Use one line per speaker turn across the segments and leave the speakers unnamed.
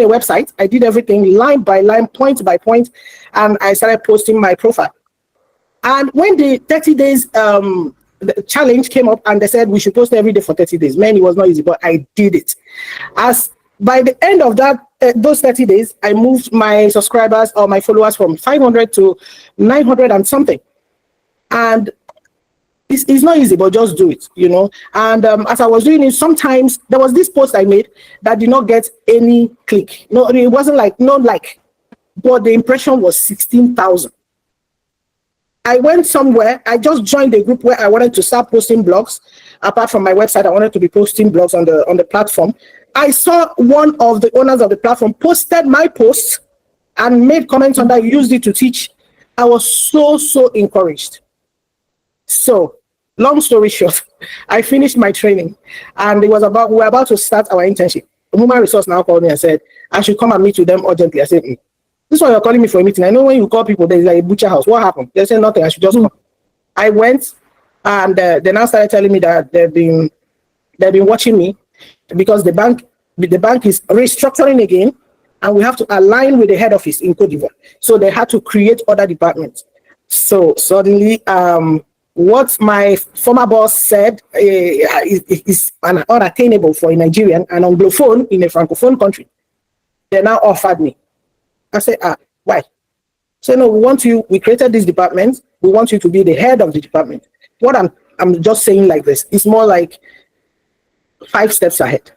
a website. I did everything line by line, point by point, and I started posting my profile. And when the 30 days the challenge came up and they said we should post every day for 30 days, man, it was not easy, but I did it. As by the end of that, those 30 days, I moved my subscribers or my followers from 500 to 900 and something. And it's not easy, but just do it, you know. And as I was doing it, sometimes there was this post I made that did not get any click. No, it wasn't like, no like, but the impression was 16,000. I went somewhere, I just joined a group where I wanted to start posting blogs. Apart from my website, I wanted to be posting blogs on the platform. I saw one of the owners of the platform posted my post and made comments on that, used it to teach. I was so encouraged. So, long story short, I finished my training and we were about to start our internship. Human Resource now called me and said, I should come and meet with them urgently. I said, this is why you're calling me for a meeting. I know when you call people, there's like a butcher house. What happened? They said nothing. I should just come. I went and they now started telling me that they've been watching me because the bank is restructuring again and we have to align with the head office in Cote d'Ivoire. So they had to create other departments. So suddenly, what my former boss said is unattainable for a Nigerian and Anglophone in a Francophone country. They now offered me. I said, why? So no, we created this department. We want you to be the head of the department. What I'm just saying like this, it's more like 5 steps ahead.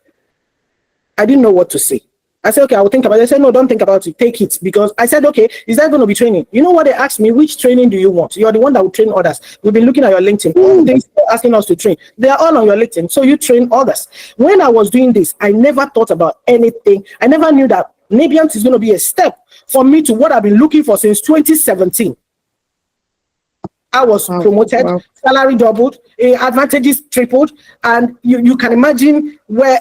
I didn't know what to say. I said, okay, I will think about it. They said, no, don't think about it. Take it. Because I said, okay, is that going to be training? You know what they asked me? Which training do you want? You're the one that will train others. We've been looking at your LinkedIn. They're asking us to train. They are all on your LinkedIn. So you train others. When I was doing this, I never thought about anything. I never knew that Nabiant is going to be a step for me to what I've been looking for since 2017. I was promoted, salary doubled, advantages tripled, and you can imagine where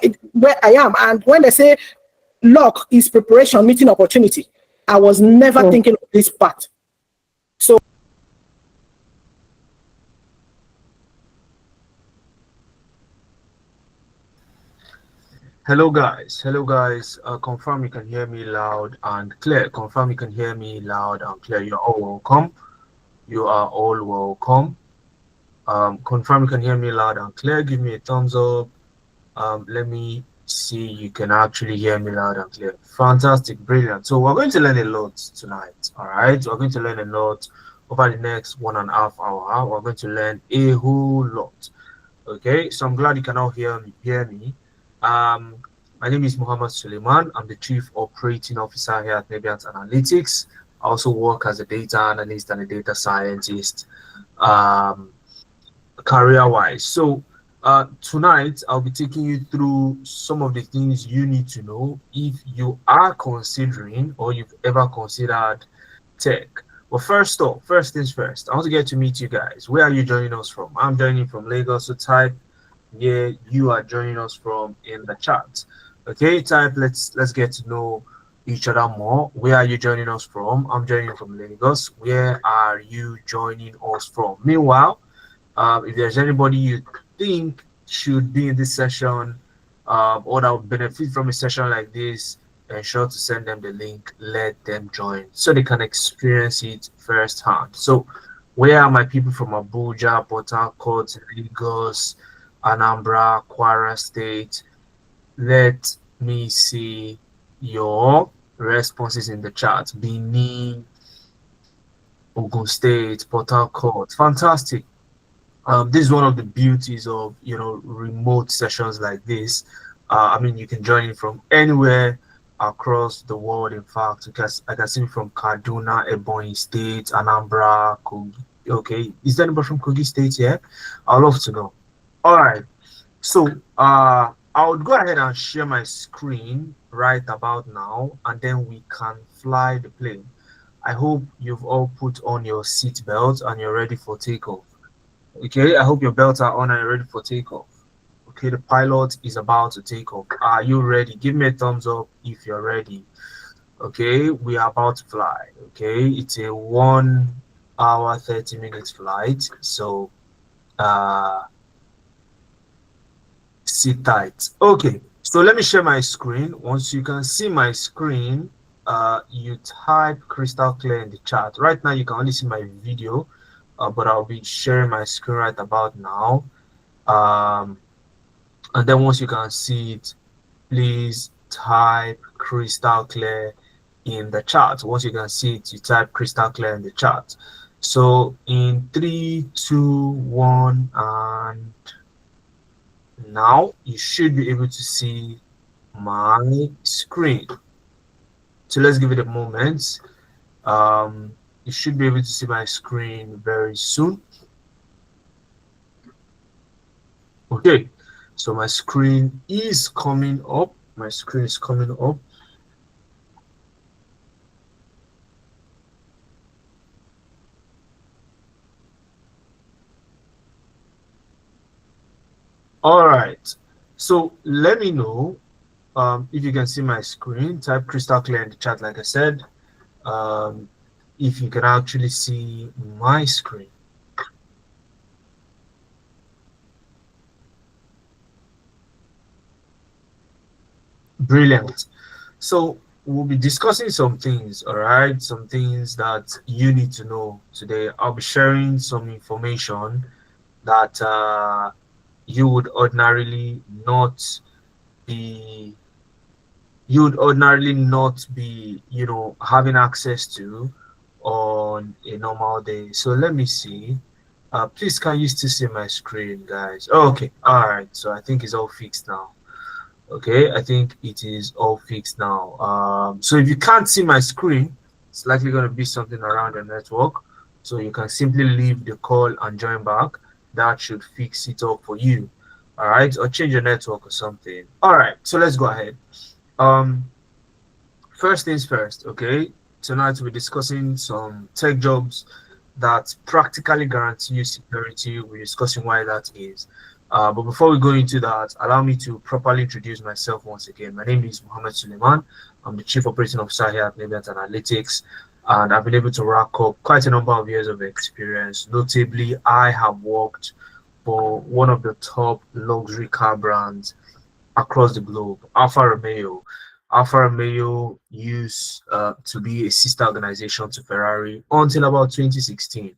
I am. And when they say luck is preparation meeting opportunity, I was never thinking of this part. So
hello guys, confirm you can hear me loud and clear. Confirm you can hear me loud and clear. You're all welcome. You are all welcome. Confirm you can hear me loud and clear. Give me a thumbs up. Let me see you can actually hear me loud and clear. Fantastic, brilliant. So we're going to learn a lot tonight. All right, we're going to learn a lot over the next 1.5 hours. We're going to learn a whole lot. Okay, so I'm glad you can all hear me. My name is Muhammad Suleiman. I'm the Chief Operating Officer here at Nabiant Analytics. I also work as a data analyst and a data scientist, career-wise. So tonight, I'll be taking you through some of the things you need to know if you are considering or you've ever considered tech. But first things first, I want to get to meet you guys. Where are you joining us from? I'm joining from Lagos, so type where you are joining us from in the chat. Okay, type let's get to know each other more. Where are you joining us from? I'm joining from Lagos. Where are you joining us from? Meanwhile, if there's anybody you think should be in this session or that would benefit from a session like this, ensure to send them the link, let them join so they can experience it firsthand. So where are my people from? Abuja, Port Harcourt, Lagos, Anambra, Kwara State? Let me see your responses in the chat. Benin, Ogun State, Port Harcourt. Fantastic. This is one of the beauties of remote sessions like this. I mean, you can join in from anywhere across the world. In fact, because I can see from Kaduna, Ebonyi State, Anambra, Kogi. Okay, is there anybody from Kogi State here? I'd love to know. All right, so I would go ahead and share my screen right about now, and then we can fly the plane. I hope you've all put on your seat belts and you're ready for takeoff. Okay, I hope your belts are on and you're ready for takeoff. Okay, the pilot is about to take off. Are you ready? Give me a thumbs up if you're ready. Okay, we are about to fly. Okay, it's a 1 hour 30 minutes flight, so sit tight. Okay, So let me share my screen. Once you can see my screen, you type crystal clear in the chat. Right now you can only see my video, but I'll be sharing my screen right about now. And then once you can see it, please type crystal clear in the chat. Once you can see it, you type crystal clear in the chat. So in 3, 2, 1, and now you should be able to see my screen. So let's give it a moment. You should be able to see my screen very soon. Okay, so my screen is coming up. My screen is coming up. All right, so let me know if you can see my screen. Type crystal clear in the chat, like I said. If you can actually see my screen. Brilliant. So we'll be discussing some things, all right? Some things that you need to know today. I'll be sharing some information that you would ordinarily not be having access to on a normal day. So let me see. Please, can you still see my screen, guys? Oh, okay. All right. So I think it's all fixed now. Okay, I think it is all fixed now. So if you can't see my screen, it's likely going to be something around the network. So you can simply leave the call and join back. That should fix it up for you. All right, or change your network or something. All right, so let's go ahead. First things first, okay? Tonight we're discussing some tech jobs that practically guarantee you security. We're discussing why that is. But before we go into that, allow me to properly introduce myself once again. My name is Mohammed Suleiman. I'm the Chief Operating Officer here at Navient Analytics, and I've been able to rack up quite a number of years of experience. Notably, I have worked for one of the top luxury car brands across the globe, Alfa Romeo. Alfa Romeo used to be a sister organization to Ferrari until about 2016,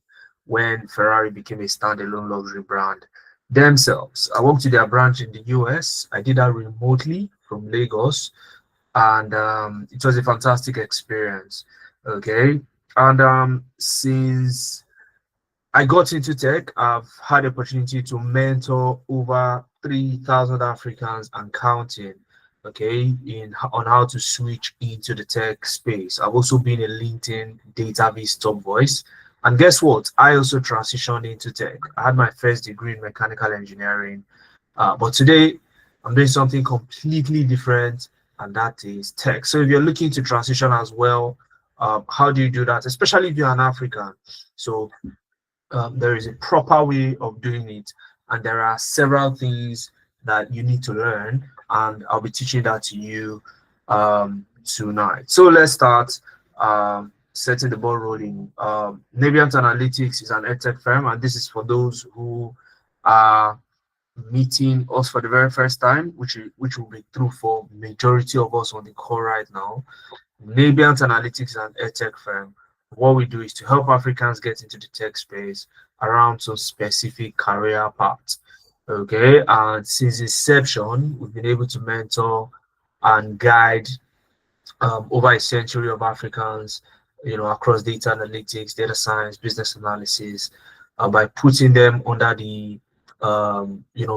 when Ferrari became a standalone luxury brand themselves. I worked with their branch in the US. I did that remotely from Lagos, and it was a fantastic experience. Okay, and since I got into tech, I've had the opportunity to mentor over 3,000 Africans and counting, okay, on how to switch into the tech space. I've also been a LinkedIn database top voice. And guess what? I also transitioned into tech. I had my first degree in mechanical engineering, but today I'm doing something completely different, and that is tech. So if you're looking to transition as well, how do you do that? Especially if you're an African. So there is a proper way of doing it, and there are several things that you need to learn, and I'll be teaching that to you tonight. So let's start setting the ball rolling. Navient Analytics is an edtech firm, and this is for those who are meeting us for the very first time, which will be true for majority of us on the call right now. Navient Analytics is an edtech firm. What we do is to help Africans get into the tech space around some specific career paths. Okay, and since inception, we've been able to mentor and guide over a century of Africans, across data analytics, data science, business analysis, by putting them under the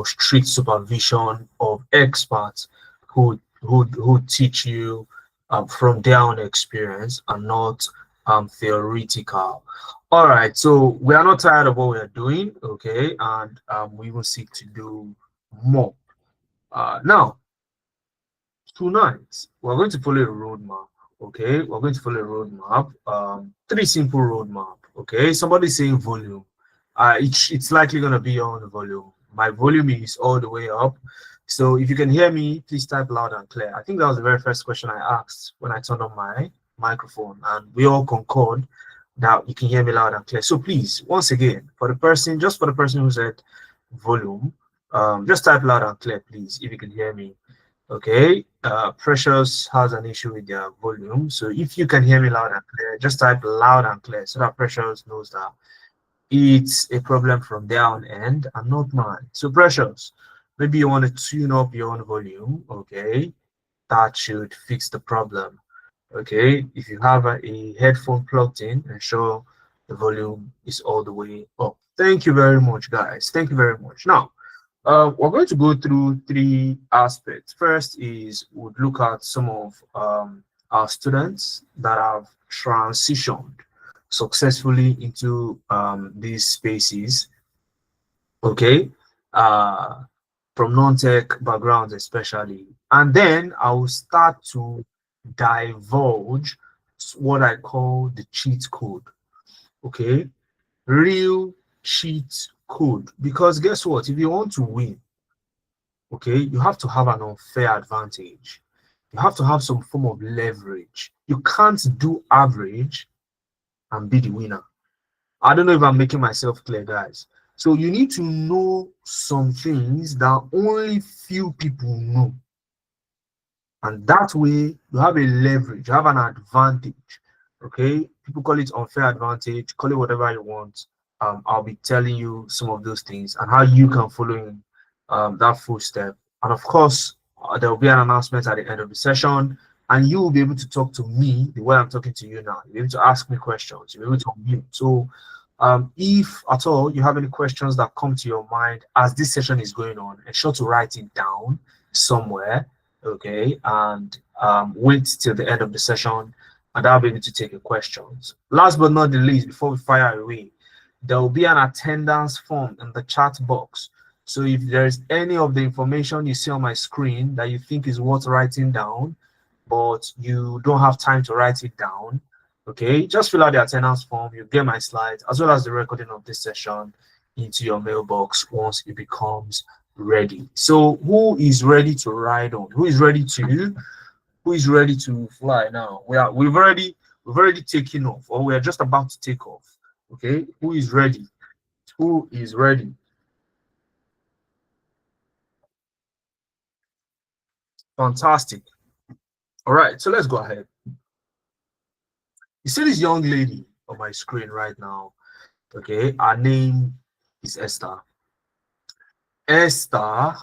strict supervision of experts who teach you from their own experience and not theoretical. All right, so we are not tired of what we are doing, okay, and we will seek to do more. Now, tonight we're going to follow a roadmap. Okay, we're going to follow a roadmap. Three simple roadmap. Okay, somebody saying volume. It's likely going to be on the volume. My volume is all the way up. So if you can hear me, please type loud and clear. I think that was the very first question I asked when I turned on my microphone, and we all concord that you can hear me loud and clear. So please, once again, for the person who said volume, just type loud and clear, please, if you can hear me. Okay, Precious has an issue with their volume. So if you can hear me loud and clear, just type loud and clear so that Precious knows that it's a problem from their own end and not mine. So Precious, maybe you want to tune up your own volume. Okay, that should fix the problem. Okay, if you have a headphone plugged in, ensure the volume is all the way up. Thank you very much, guys. Thank you very much. Now, we're going to go through three aspects. First is we'll look at some of our students that have transitioned successfully into these spaces. Okay, uh, from non-tech backgrounds especially, and then I will start to divulge what I call the cheat code. Okay, real cheat code. Because guess what? If you want to win, okay, you have to have an unfair advantage. You have to have some form of leverage. You can't do average and be the winner. I don't know if I'm making myself clear, guys. So you need to know some things that only few people know. And that way you have a leverage, you have an advantage. Okay, people call it unfair advantage, call it whatever you want. I'll be telling you some of those things and how you can follow in that full step. And of course, there will be an announcement at the end of the session, and you will be able to talk to me the way I'm talking to you now. You'll be able to ask me questions, you'll be able to unmute. So if at all you have any questions that come to your mind as this session is going on, ensure to write it down somewhere, okay, and wait till the end of the session, and I'll be able to take your questions. Last but not the least, before we fire away, there will be an attendance form in the chat box. So if there's any of the information you see on my screen that you think is worth writing down, but you don't have time to write it down, okay, just fill out the attendance form. You get my slides as well as the recording of this session into your mailbox once it becomes ready. So who is ready to ride on? Who is ready to fly now? We've already taken off, or we are just about to take off. Okay, who is ready? Who is ready? Fantastic. All right, so let's go ahead. You see this young lady on my screen right now. Okay, her name is Esther. Esther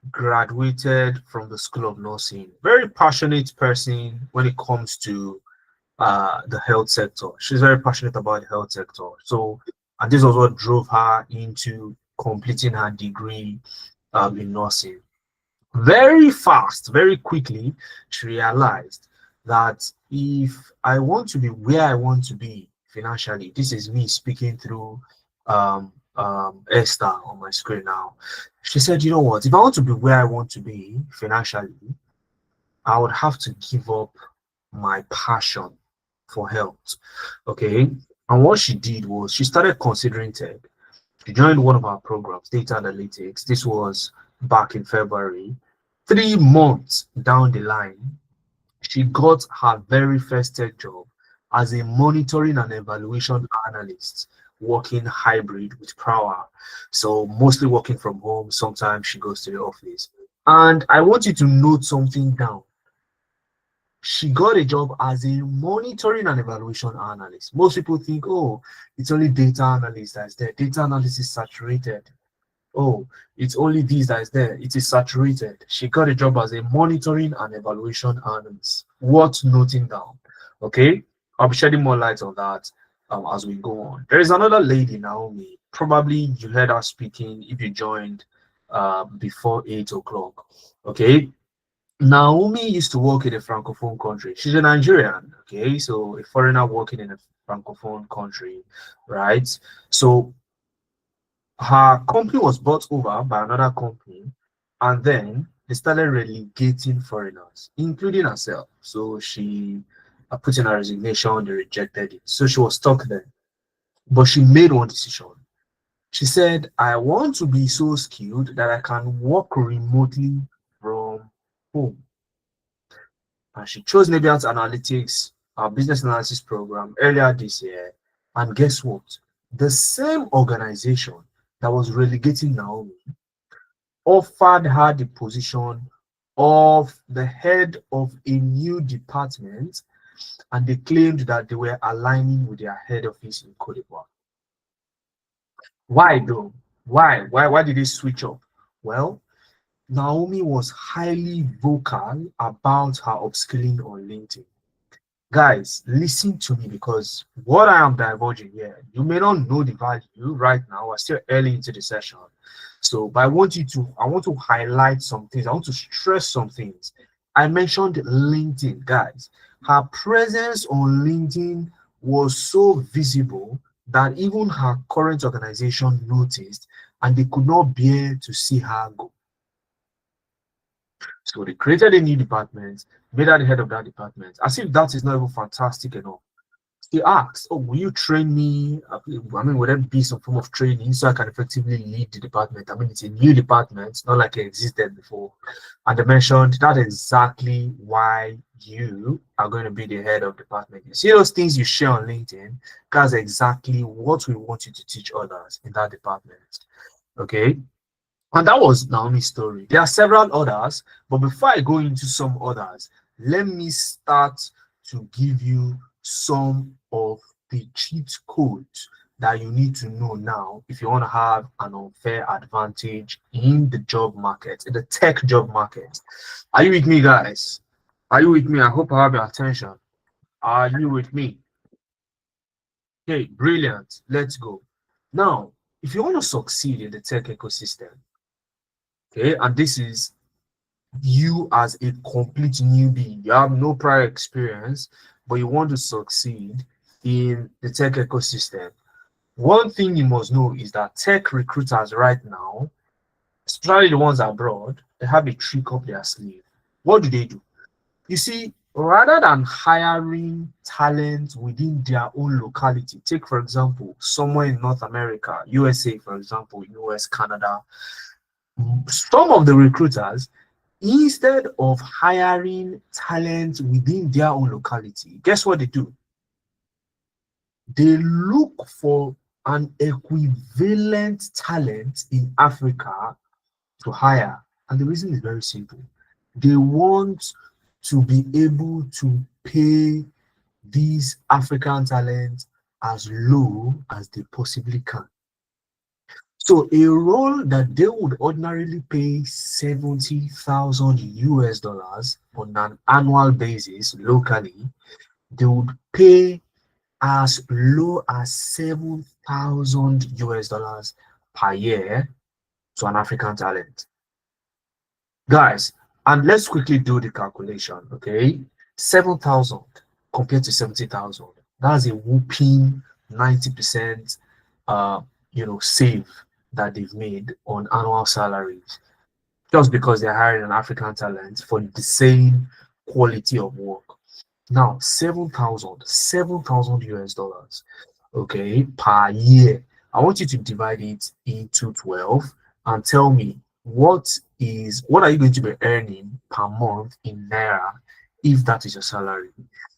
graduated from the School of Nursing. Very passionate person when it comes to the health sector. She's very passionate about the health sector. So, and this was what drove her into completing her degree in nursing. Very fast, very quickly, she realized that if I want to be where I want to be financially, this is me speaking through Esther on my screen now. She said, you know what, if I want to be where I want to be financially, I would have to give up my passion for health. Okay. And what she did was she started considering tech. She joined one of our programs, data analytics. This was back in February. 3 months down the line, she got her very first tech job as a monitoring and evaluation analyst, working hybrid with Prower. So mostly working from home. Sometimes she goes to the office. And I want you to note something down. She got a job as a monitoring and evaluation analyst. Most people think, oh, it's only data analyst that's there. Data analysis is saturated. Oh, it's only this that is there. It is saturated. She got a job as a monitoring and evaluation analyst. Worth noting down. Okay, I'll be shedding more light on that as we go on. There is another lady, Naomi. Probably you heard her speaking if you joined before 8 o'clock. Okay, Naomi used to work in a francophone country. She's a Nigerian, okay, so a foreigner working in a francophone country, right? So her company was bought over by another company, and then they started relegating foreigners, including herself. So she put in a resignation, they rejected it. So she was stuck there. But she made one decision. She said, I want to be so skilled that I can work remotely from home. And she chose Nebiant Analytics, our business analysis program, earlier this year. And guess what? The same organization that was relegating Naomi offered her the position of the head of a new department, and they claimed that they were aligning with their head office in Cote d'Ivoire. Why though? Why did they switch up? Well, Naomi was highly vocal about her upskilling on LinkedIn. Guys, listen to me, because what I am divulging here, you may not know the value right now. We're still early into the session. So, but I want to highlight some things. I want to stress some things. I mentioned LinkedIn, guys. Her presence on LinkedIn was so visible that even her current organization noticed, and they could not bear to see her go. So they created a new department, made her the head of that department. As if that is not even fantastic enough. They asked, "Oh, will you train me? I mean, would there be some form of training so I can effectively lead the department?" I mean, it's a new department, not like it existed before. And they mentioned that's exactly why you are going to be the head of department. You see those things you share on LinkedIn? That's exactly what we want you to teach others in that department. Okay. And that was Naomi's story. There are several others, but before I go into some others, let me start to give you some of the cheat codes that you need to know now if you want to have an unfair advantage in the job market, in the tech job market. Are you with me, guys? Are you with me? I hope I have your attention. Are you with me? Okay, brilliant. Let's go. Now, if you want to succeed in the tech ecosystem, okay, and this is you as a complete newbie, you have no prior experience, but you want to succeed in the tech ecosystem. One thing you must know is that tech recruiters right now, especially the ones abroad, they have a trick up their sleeve. What do? You see, rather than hiring talent within their own locality, take for example, somewhere in North America, USA, for example, US, Canada, some of the recruiters, instead of hiring talent within their own locality, guess what they do? They look for an equivalent talent in Africa to hire. And the reason is very simple. They want to be able to pay these African talents as low as they possibly can. So a role that they would ordinarily pay 70,000 US dollars on an annual basis locally, they would pay as low as 7,000 US dollars per year to an African talent. Guys, and let's quickly do the calculation, okay? 7,000 compared to 70,000. That's a whooping 90% save that they've made on annual salaries, just because they're hiring an African talent for the same quality of work. Now, 7,000 US dollars, okay, per year. I want you to divide it into 12 and tell me what are you going to be earning per month in Naira if that is your salary.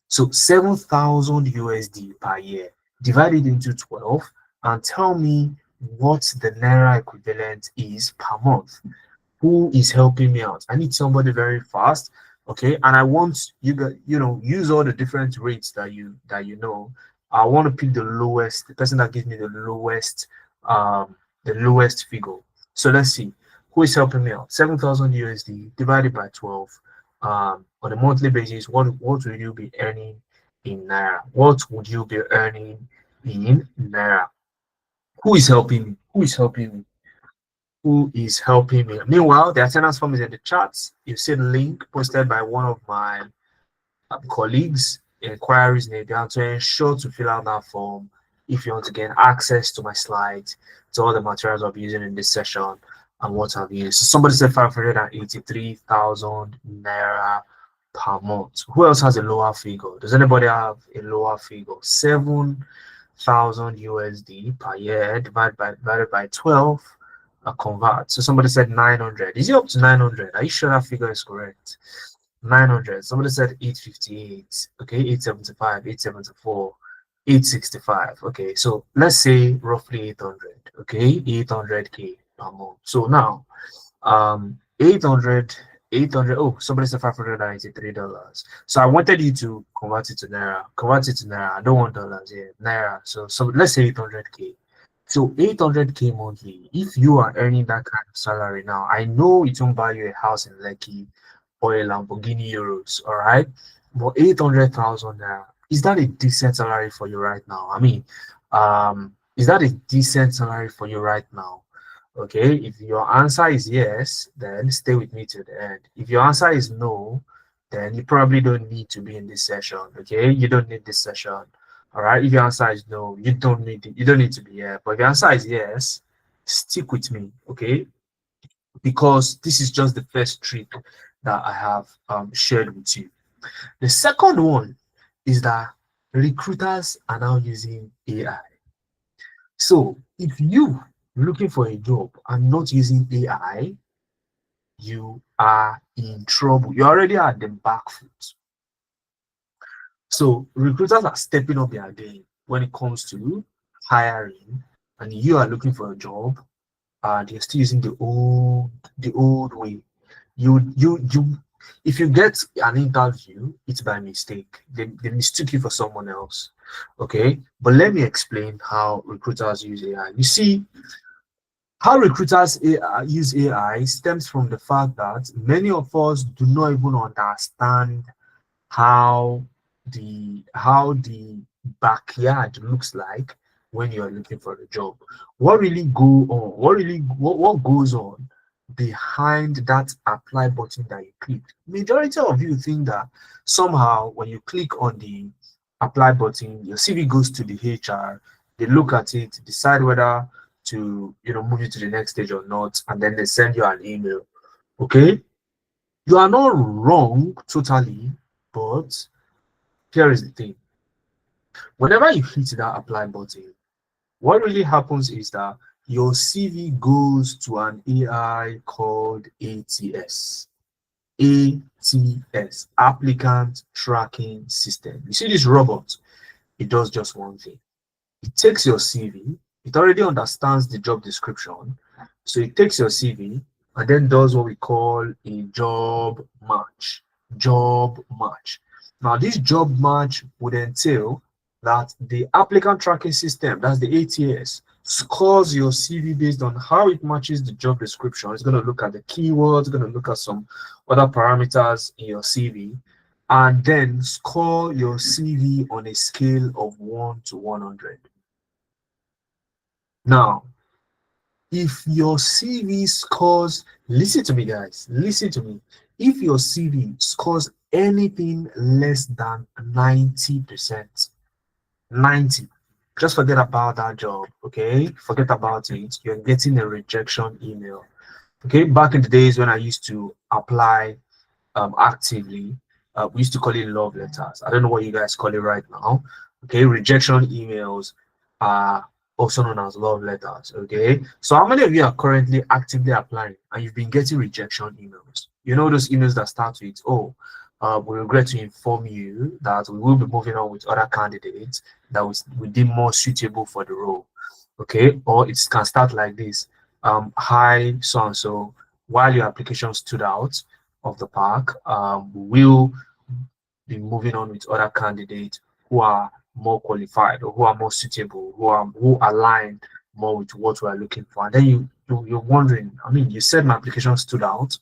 So 7,000 USD per year, divide it into 12 and tell me what the Naira equivalent is per month. Who is helping me out? I need somebody very fast, okay? And I want you guys, use all the different rates that you know. I want to pick the lowest, the person that gives me the lowest figure. So let's see who is helping me out. 7,000 USD divided by 12. On a monthly basis, what would you be earning in Naira? What would you be earning in Naira? Who is helping me? Who is helping me? Who is helping me? Meanwhile, the attendance form is in the charts. You see the link posted by one of my colleagues, inquiries needed, to ensure to fill out that form if you want to get access to my slides, to all the materials I'll be using in this session and what have you. So somebody said 583,000 Naira per month. Who else has a lower figure? Does anybody have a lower figure? 7,000 USD per year divided by 12. Convert. So somebody said 900. Is it up to 900? Are you sure that figure is correct? 900. Somebody said 858. Okay, 875, 874, 865. Okay, so let's say roughly 800. Okay, 800k per month. So now 800 800. Oh, somebody said $593. So I wanted you to convert it to naira. Convert it to naira. I don't want dollars here. Naira. So let's say 800K. So 800K monthly. If you are earning that kind of salary now, I know it won't buy you a house in Lekki or a Lamborghini Euros. All right, but 800,000 naira, is that a decent salary for you right now? I mean, is that a decent salary for you right now? Okay, if your answer is yes, then stay with me to the end. If your answer is no, then you probably don't need to be in this session. Okay, you don't need this session. All right. If your answer is no, you don't need it. You don't need to be here. But if your answer is yes, stick with me. Okay, because this is just the first trick that I have shared with you. The second one is that recruiters are now using AI. So if you looking for a job and not using AI, you are in trouble. You're already at the back foot. So recruiters are stepping up their game when it comes to hiring, and you are looking for a job. They're still using the old way. You if you get an interview, it's by mistake. They mistook you for someone else. Okay, but let me explain how recruiters use AI. You see, how recruiters use AI stems from the fact that many of us do not even understand how the backyard looks like when you're looking for a job. What goes on behind that apply button that you click? Majority of you think that somehow when you click on the apply button, your CV goes to the HR, they look at it, decide whether to move you to the next stage or not, and then they send you an email. Okay, you are not wrong totally, but here is the thing. Whenever you hit that apply button, what really happens is that your CV goes to an AI called ATS. ATS, Applicant Tracking System. You see this robot, it does just one thing. It takes your CV, it already understands the job description. So it takes your CV and then does what we call a job match. Job match. Now, this job match would entail that the applicant tracking system, that's the ATS, scores your CV based on how it matches the job description. It's going to look at the keywords, going to look at some other parameters in your CV, and then score your CV on a scale of 1 to 100. Now, if your CV scores, listen to me, guys, listen to me. If your CV scores anything less than 90%, 90, just forget about that job, okay? Forget about it. You're getting a rejection email. Okay, back in the days when I used to apply actively, we used to call it love letters. I don't know what you guys call it right now. Okay, rejection emails are also known as love letters. Okay, so how many of you are currently actively applying and you've been getting rejection emails? You know those emails that start with, oh, we regret to inform you that we will be moving on with other candidates that we deem more suitable for the role. Okay, or it can start like this. Hi, so and so, while your application stood out of the park, we will be moving on with other candidates who are more qualified or who are more suitable, who align more with what we are looking for. And then you're wondering, I mean, you said my application stood out,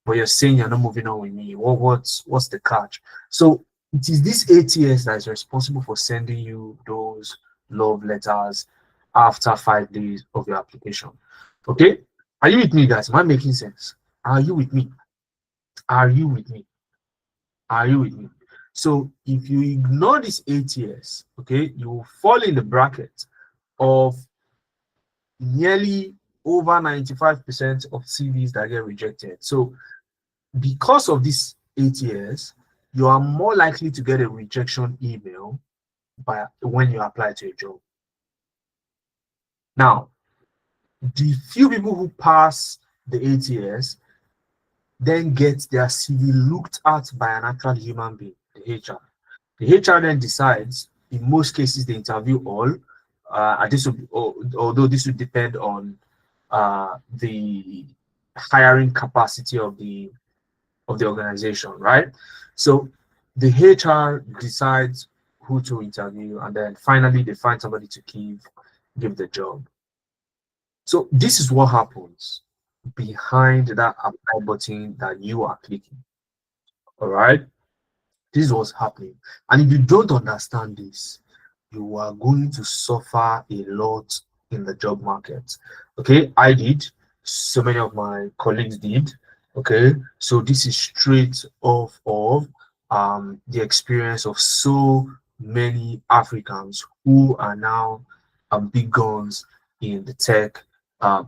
but you're saying you're not moving on with me. What's the catch? So it is this ATS that is responsible for sending you those love letters after 5 days of your application. Okay, are you with me, guys? Am I making sense? Are you with me? Are you with me? Are you with me? So if you ignore this ATS, okay, you will fall in the bracket of nearly over 95% of CVs that get rejected. So because of this ATS, you are more likely to get a rejection email when you apply to a job. Now, the few people who pass the ATS then get their CV looked at by an actual human being, the HR. The HR then decides, in most cases, they interview all. Although this would depend on the hiring capacity of the of the organization, right? So the HR decides who to interview, and then finally they find somebody to give the job. So this is what happens behind that apply button that you are clicking. All right, this is what's happening. And if you don't understand this, you are going to suffer a lot in the job market. Okay, I did, so many of my colleagues did. Okay, so this is straight off of the experience of so many Africans who are now big guns in the tech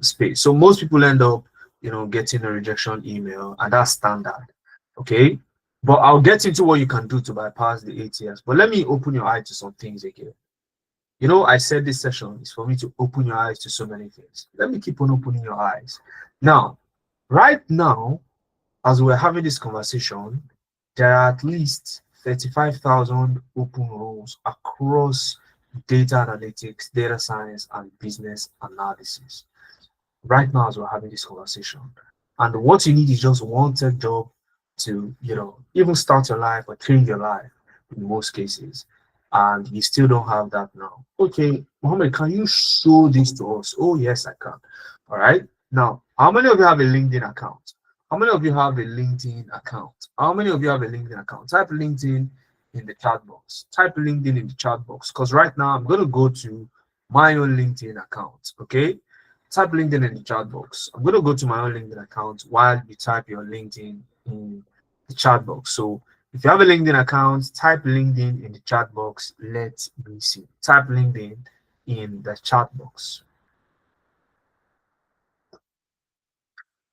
space. So most people end up, getting a rejection email, and that's standard. Okay, but I'll get into what you can do to bypass the ATS. But let me open your eye to some things again. I said this session is for me to open your eyes to so many things. Let me keep on opening your eyes. Now, right now, as we're having this conversation, there are at least 35,000 open roles across data analytics, data science, and business analysis. Right now, as we're having this conversation. And what you need is just one tech job to, even start your life or change your life in most cases. And you still don't have that now. Okay, Mohammed, can you show this to us? Oh, yes, I can. All right. Now, how many of you have a LinkedIn account? How many of you have a LinkedIn account? How many of you have a LinkedIn account? Type LinkedIn in the chat box. Type LinkedIn in the chat box. Because right now I'm going to go to my own LinkedIn account. Okay. Type LinkedIn in the chat box. I'm going to go to my own LinkedIn account while you type your LinkedIn in the chat box. So if you have a LinkedIn account, type LinkedIn in the chat box. Let me see. Type LinkedIn in the chat box. If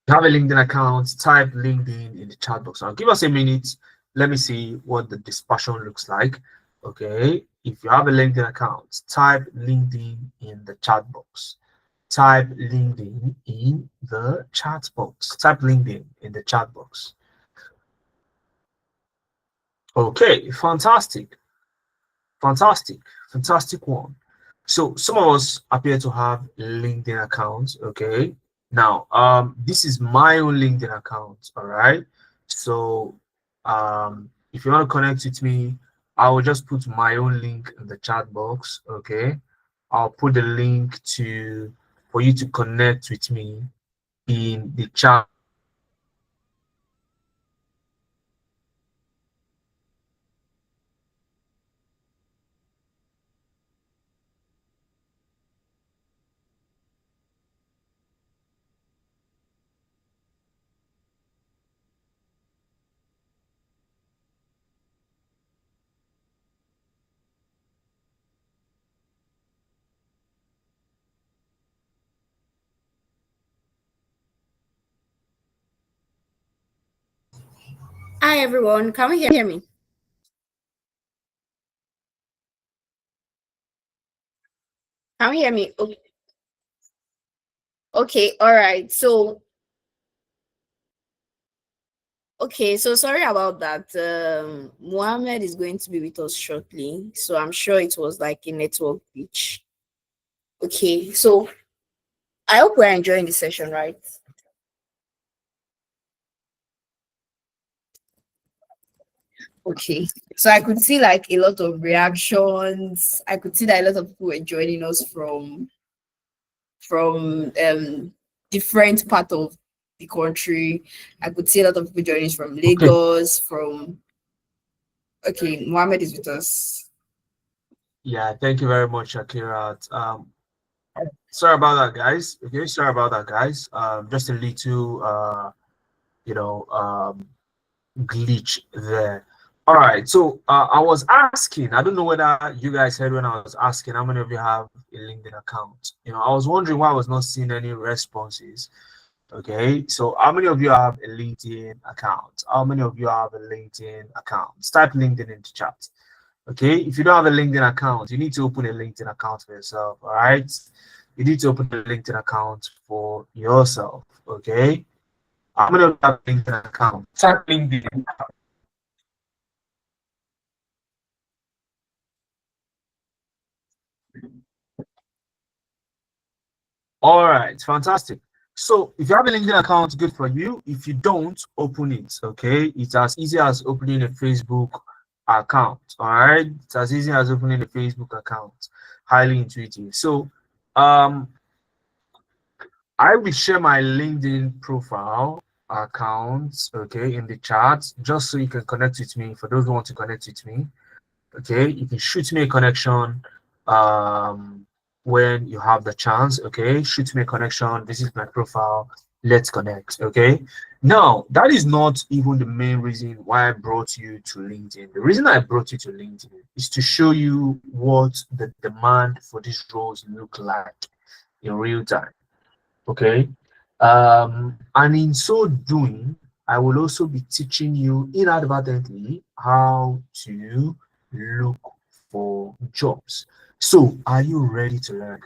you have a LinkedIn account, type LinkedIn in the chat box. Now give us a minute. Let me see what the discussion looks like. Okay. If you have a LinkedIn account, type LinkedIn in the chat box. Type LinkedIn in the chat box. Type LinkedIn in the chat box. Okay, fantastic. Fantastic. Fantastic one. So some of us appear to have LinkedIn accounts. Okay. Now, this is my own LinkedIn account. All right. So if you want to connect with me, I will just put my own link in the chat box. Okay. I'll put the link for you to connect with me in the chat.
Hi everyone, can you hear me? Can you hear me? Okay, all right. So, so sorry about that. Mohammed is going to be with us shortly, so I'm sure it was like a network glitch. Okay, so I hope we're enjoying the session, right? Okay, so I could see like a lot of reactions. I could see that a lot of people were joining us from different part of the country. I could see a lot of people joining us from
Okay.
Lagos, from okay, Mohammed is with us.
Yeah, thank you very much, Akira. Sorry about that, guys. Okay, sorry about that, guys. Just a little you know, glitch there. All right, so I was asking, I don't know whether you guys heard when I was asking how many of you have a LinkedIn account. I was wondering why I was not seeing any responses. Okay, so how many of you have a LinkedIn account? How many of you have a LinkedIn account? Type LinkedIn in the chat. Okay, if you don't have a LinkedIn account, you need to open a LinkedIn account for yourself. All right, you need to open a LinkedIn account for yourself. Okay, how many of you have a LinkedIn account? Type LinkedIn. All right, fantastic. So if you have a LinkedIn account, good for you. If you don't, open it. Okay, it's as easy as opening a Facebook account. All right, it's as easy as opening a Facebook account. Highly intuitive. So, I will share my LinkedIn profile account, okay, in the chat, just so you can connect with me. For those who want to connect with me, okay, you can shoot me a connection when you have the chance. Okay, shoot me a connection, visit my profile, let's connect. Okay, now that is not even the main reason why I brought you to LinkedIn. The reason I brought you to LinkedIn is to show you what the demand for these roles look like in real time. Okay, and in so doing, I will also be teaching you inadvertently how to look for jobs. So, are you ready to learn?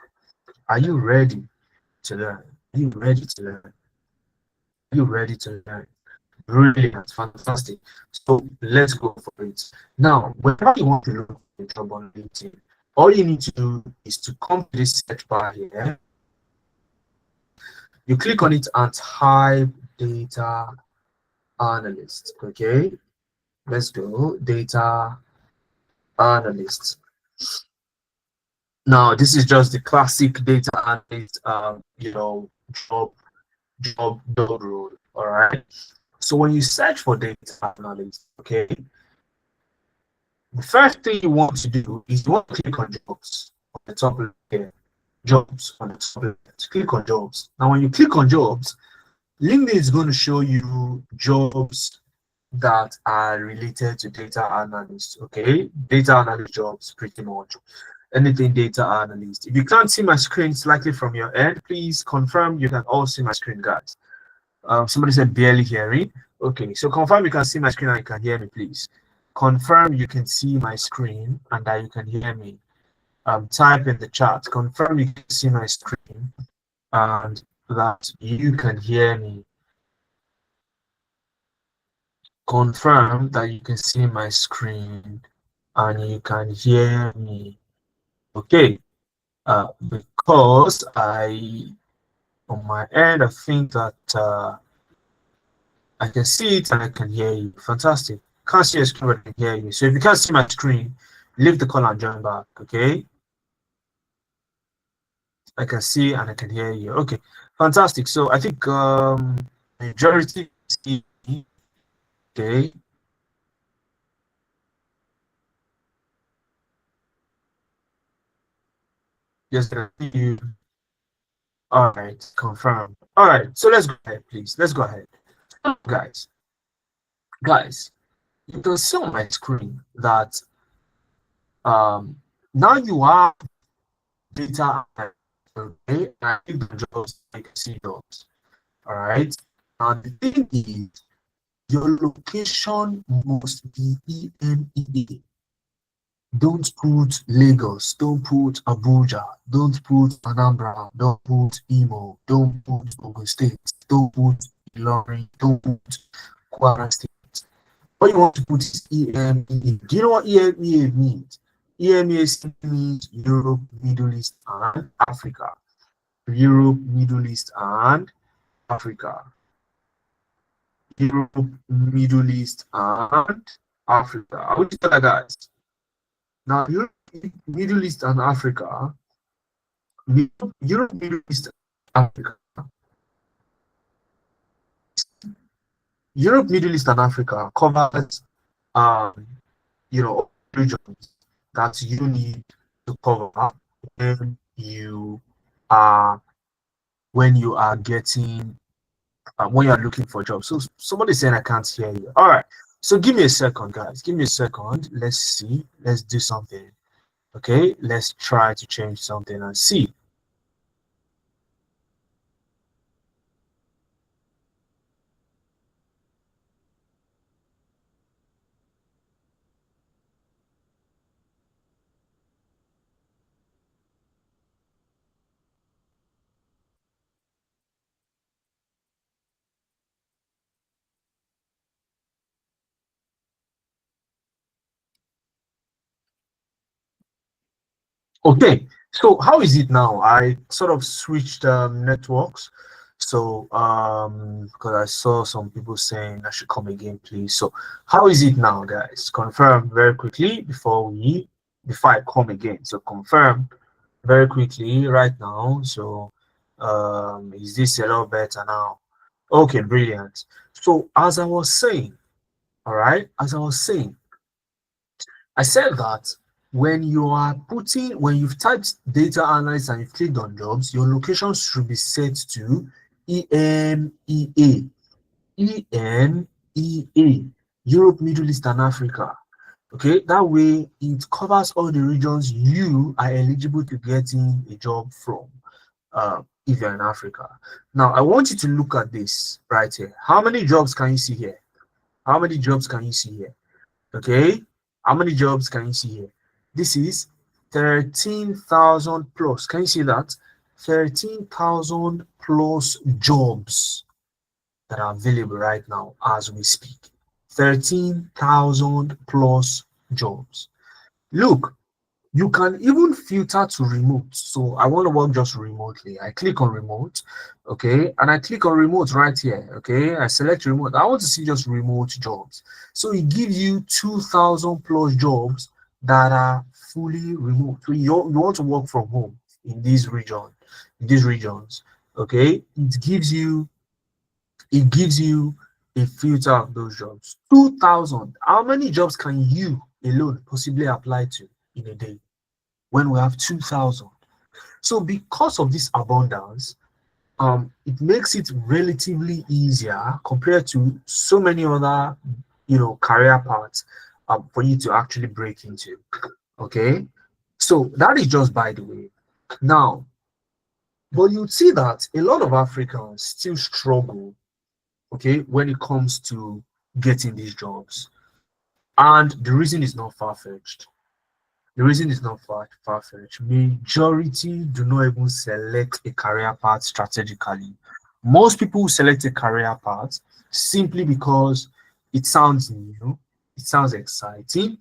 Are you ready to learn? Are you ready to learn? Are you ready to learn? Brilliant, fantastic. So, let's go for it. Now, whenever you want to look for a job on LinkedIn, all you need to do is to come to this search bar here. You click on it and type data analyst. Okay, let's go data analyst. Now this is just the classic data analyst job role. All right, so when you search for data analyst, okay, the first thing you want to do is you want to click on jobs on the top left here. Jobs on the top left. Click on jobs. Now when you click on jobs, LinkedIn is going to show you jobs that are related to data analyst. Okay, data analyst jobs, pretty much anything data analyst. If you can't see my screen slightly from your end, please confirm you can all see my screen, guys. Somebody said barely hearing. Okay, so confirm you can see my screen and you can hear me, please. Confirm you can see my screen and that you can hear me. Type in the chat. Confirm you can see my screen and that you can hear me. Confirm that you can see my screen and you can hear me. Okay, because on my end, I think that I can see it and I can hear you. Fantastic. Can't see your screen, but I can hear you. So if you can't see my screen, leave the call and join back. Okay, I can see and I can hear you. Okay, fantastic. So I think majority see. Okay. Yes, I see you. All right, confirm. All right, so let's go ahead, please. Let's go ahead, guys. Guys, you can see on my screen that now you have data. Okay, I think the jobs I can see jobs. All right, and the thing is, your location must be EMEA. Don't put Lagos, don't put Abuja, don't put Anambra, don't put Imo, don't put Ogun State, don't put Ilorin, don't put Kwara State. What you want to put is EMEA. Do you know what EMEA means? EMEA means Europe, Middle East, and Africa. Europe, Middle East, and Africa. Europe, Middle East, and Africa. I would tell that, guys. Now, Europe, Middle East, and Africa, Europe, Middle East, Africa, Europe, Middle East, and Africa covers, regions that you need to cover when you are getting when you are looking for jobs. So somebody's saying I can't hear you. All right. So give me a second, guys. Give me a second. Let's see. Let's do something. Okay. Let's try to change something and see. Okay, so how is it now? I sort of switched networks. So because I saw some people saying I should come again, please. So how is it now, guys? Confirm very quickly before I come again. So confirm very quickly right now. So is this a lot better now? Okay, brilliant. So as I was saying, all right, as I was saying, I said that when you've typed data analyst and you've clicked on jobs, your location should be set to EMEA. EMEA, Europe, Middle East, and Africa. Okay, that way it covers all the regions you are eligible to getting a job from if you're in Africa. Now, I want you to look at this right here. How many jobs can you see here? How many jobs can you see here? Okay, how many jobs can you see here? This is 13,000 plus. Can you see that? 13,000 plus jobs that are available right now as we speak. 13,000 plus jobs. Look, you can even filter to remote. So I want to work just remotely. I click on remote, okay, and I click on remote right here, okay. I select remote. I want to see just remote jobs. So it gives you 2,000 plus jobs that are fully remote. So you want to work from home in these regions, okay. It gives you a filter of those jobs. 2,000. How many jobs can you alone possibly apply to in a day when we have 2,000? So because of this abundance, it makes it relatively easier compared to so many other, career paths for you to actually break into. Okay, so that is just by the way. Now, but you see that a lot of Africans still struggle, okay, when it comes to getting these jobs, and the reason is not far-fetched. The reason is not far-fetched. Majority do not even select a career path strategically. Most people select a career path simply because it sounds new, it sounds exciting,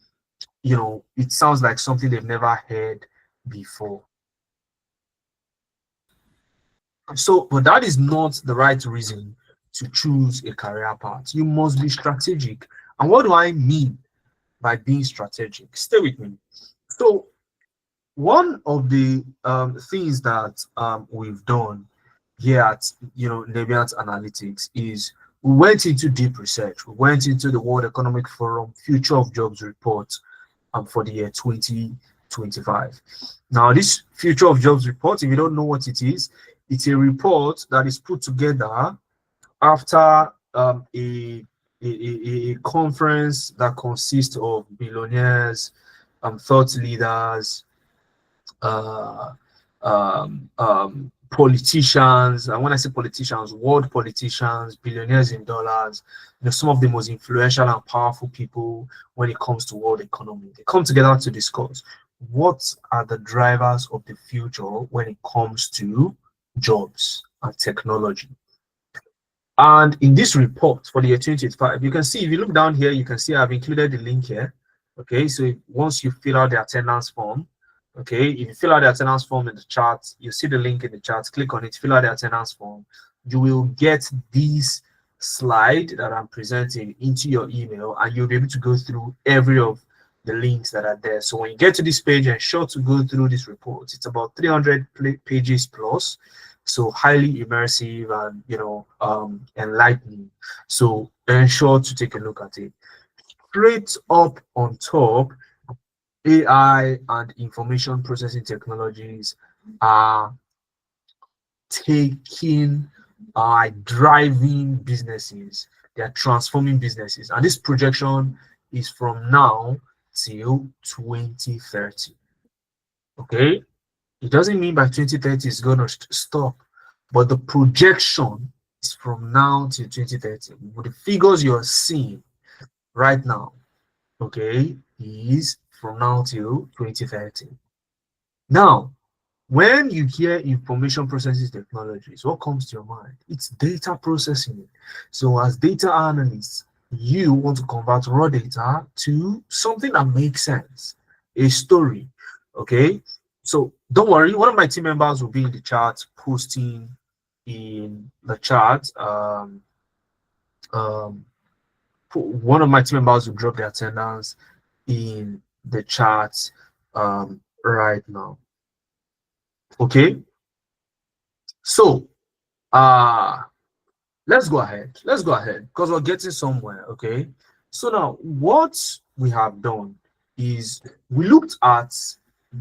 it sounds like something they've never heard before. So, but that is not the right reason to choose a career path. You must be strategic. And what do I mean by being strategic? Stay with me. So one of the things that we've done here at Nebiant Analytics is we went into deep research. We went into the World Economic Forum Future of Jobs report for the year 2025. Now, this Future of Jobs report, if you don't know what it is, it's a report that is put together after a conference that consists of billionaires, thought leaders, politicians. And when I say politicians, world politicians, billionaires in dollars, some of the most influential and powerful people when it comes to world economy. They come together to discuss what are the drivers of the future when it comes to jobs and technology. And in this report for the year 2025, you can see, if you look down here, you can see I've included the link here. Okay, so once you fill out the attendance form, okay, if you fill out the attendance form in the chat, you see the link in the chat, click on it, fill out the attendance form, you will get this slide that I'm presenting into your email, and you'll be able to go through every of the links that are there. So when you get to this page, ensure to go through this report. It's about 300 pages plus, so highly immersive and enlightening. So ensure to take a look at it. Straight up on top, AI and information processing technologies are driving businesses. They are transforming businesses, and this projection is from now till 2030. Okay, it doesn't mean by 2030 it's going to stop, but the projection is from now till 2030. With the figures you're seeing right now, okay, is from now till 2030. Now, when you hear information processing technologies, what comes to your mind? It's data processing. So as data analysts, you want to convert raw data to something that makes sense, a story. Okay, so don't worry, one of my team members will be in the chat posting in the chat. One of my team members will drop the attendance in the chat right now. Okay, so let's go ahead because we're getting somewhere. Okay, so now what we have done is we looked at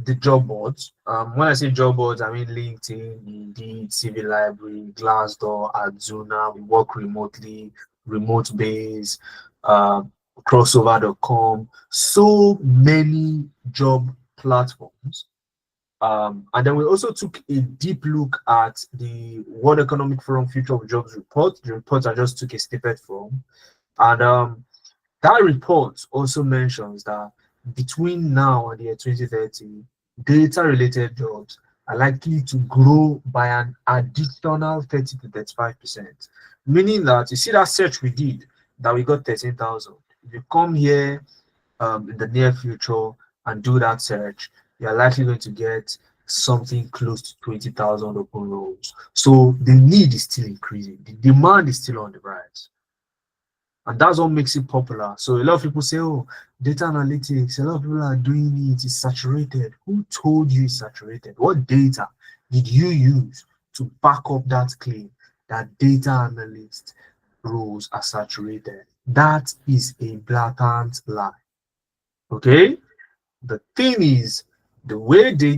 the job boards. When I say job boards, I mean LinkedIn, Indeed, CV Library, Glassdoor, Adzuna. We work remotely, remote base, crossover.com, so many job platforms. And then we also took a deep look at the World Economic Forum Future of Jobs report, the report I just took a snippet from. And that report also mentions that between now and the year 2030, data-related jobs are likely to grow by an additional 30 to 35%. Meaning that you see that search we did, that we got 13,000. If you come here in the near future and do that search, you're likely going to get something close to 20,000 open roles. So the need is still increasing. The demand is still on the rise. And that's what makes it popular. So a lot of people say, oh, data analytics, a lot of people are doing it, it's saturated. Who told you it's saturated? What data did you use to back up that claim that data analyst roles are saturated? That is a blatant lie. Okay? The thing is, the way the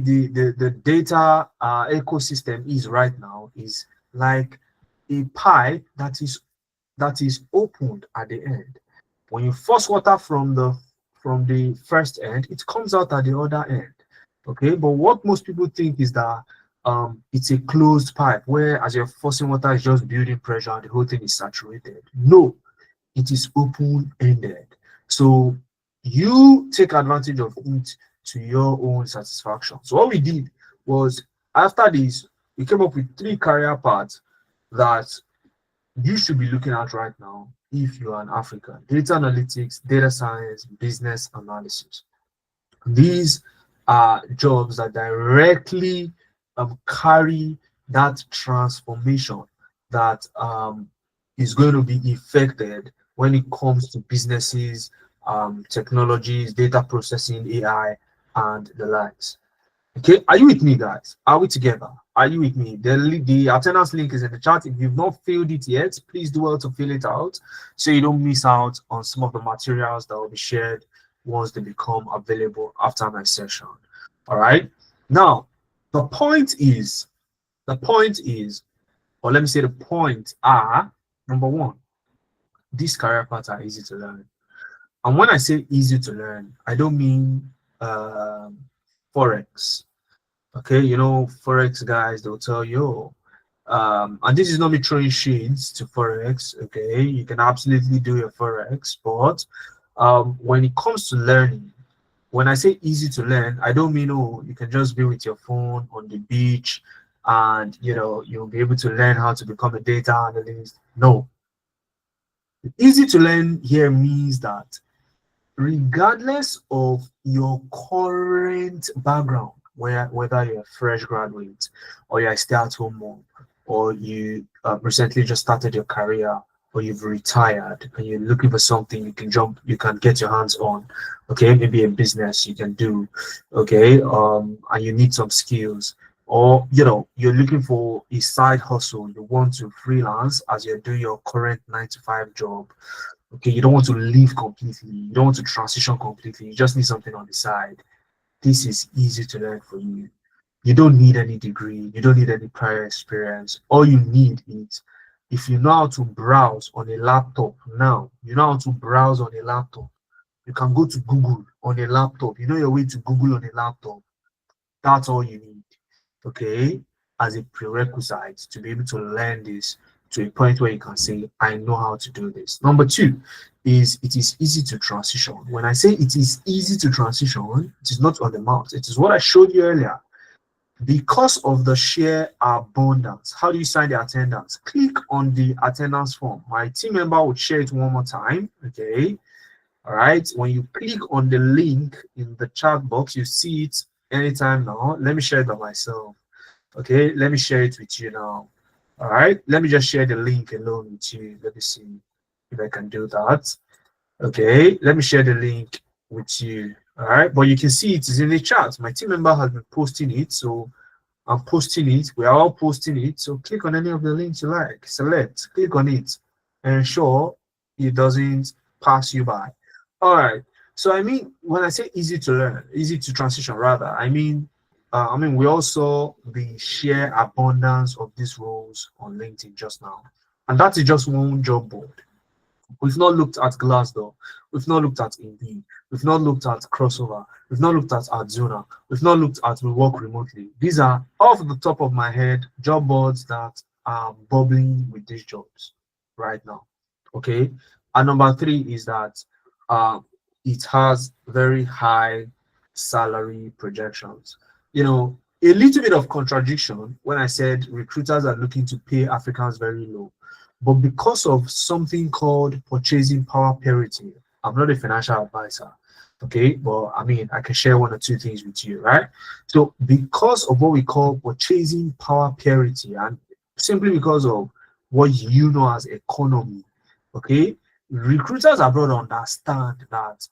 data ecosystem is right now is like a pipe that is opened at the end. When you force water from the first end, it comes out at the other end. Okay, but what most people think is that it's a closed pipe where as you're forcing water, it's just building pressure and the whole thing is saturated. No, it is open-ended. So you take advantage of it to your own satisfaction. So what we did was, after this, we came up with 3 career paths that you should be looking at right now if you are an African: data analytics, data science, business analysis. These are jobs that directly carry that transformation that is going to be effected when it comes to businesses, technologies, data processing, AI, and the likes. Okay, are you with me, guys? Are we together? Are you with me? The attendance link is in the chat. If you've not filled it yet, please do well to fill it out so you don't miss out on some of the materials that will be shared once they become available after my session. All right. Now, the point is, or let me say the points are, number 1, these career paths are easy to learn. And when I say easy to learn, I don't mean Forex. Okay, you know, Forex guys, they'll tell you, and this is not me throwing shades to Forex. Okay, you can absolutely do your Forex, but when it comes to learning, when I say easy to learn, I don't mean, oh, you can just be with your phone on the beach and, you know, you'll be able to learn how to become a data analyst. No. Easy to learn here means that regardless of your current background, whether you're a fresh graduate or you're a stay-at-home mom, or you recently just started your career, or you've retired and you're looking for something you can get your hands on, okay, maybe a business you can do, okay, and you need some skills, or you know, you're looking for a side hustle, you want to freelance as you're doing your current 9-to-5 job. Okay, you don't want to leave completely, you don't want to transition completely, you just need something on the side. This is easy to learn for you. You don't need any degree, you don't need any prior experience. All you need is, if you know how to browse on a laptop now, you know how to browse on a laptop. You can go to Google on a laptop. You know your way to Google on a laptop. That's all you need, okay, as a prerequisite to be able to learn this to a point where you can say, I know how to do this. Number 2 is, it is easy to transition. When I say it is easy to transition, it is not on the mouse. It is what I showed you earlier. Because of the sheer abundance. How do you sign the attendance? Click on the attendance form. My team member would share it one more time, okay? All right, when you click on the link in the chat box, you see it anytime now. Let me share it by myself. Okay, let me share it with you now. All right, let me just share the link alone with you. Let me see if I can do that. Okay, let me share the link with you. All right, but you can see it is in the chat. My team member has been posting it, so I'm posting it. We are all posting it. So click on any of the links you like. Select, click on it, and ensure it doesn't pass you by. All right. So I mean, when I say easy to learn, easy to transition, rather, I mean we also the sheer abundance of these roles on LinkedIn just now, and that is just one job board. We've not looked at Glassdoor. We've not looked at Indeed. We've not looked at Crossover. We've not looked at Adzuna. We've not looked at We Work Remotely. These are off the top of my head job boards that are bubbling with these jobs right now. Okay. And number three is that it has very high salary projections. You know, a little bit of contradiction when I said recruiters are looking to pay Africans very low. But because of something called purchasing power parity, I'm not a financial advisor, okay? But I mean, I can share one or two things with you, right? So because of what we call purchasing power parity, and simply because of what you know as economy, okay? Recruiters abroad understand that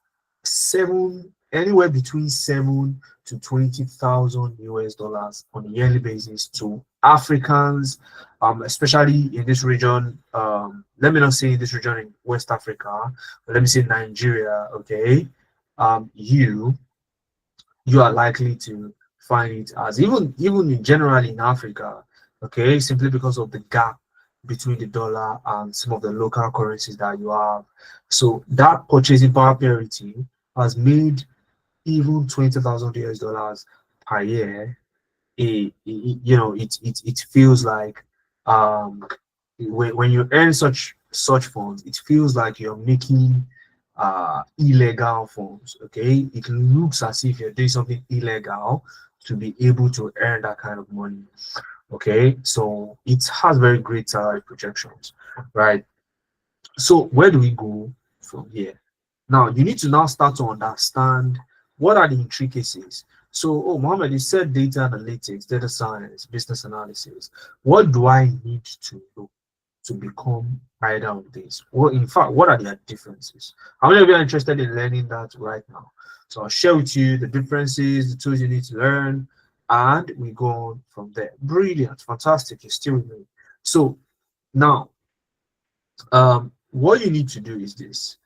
anywhere between 7 to 20,000 US dollars on a yearly basis to Africans, especially in this region. Let me not say in this region in West Africa, but let me say Nigeria. Okay, you are likely to find it as even generally in Africa. Okay, simply because of the gap between the dollar and some of the local currencies that you have. So that purchasing power parity has made even 20,000 US dollars per year. It feels like when you earn such funds, it feels like you're making illegal funds. Okay, it looks as if you're doing something illegal to be able to earn that kind of money. Okay, so it has very great salary projections, right? So where do we go from here? Now you need to now start to understand what are the intricacies. So, Mohammed, you said data analytics, data science, business analysis. What do I need to know to become either of these? Well, in fact, what are their differences? How many of you are interested in learning that right now? So I'll share with you the differences, the tools you need to learn, and we go on from there. Brilliant, fantastic, you're still with me. So now, what you need to do is this.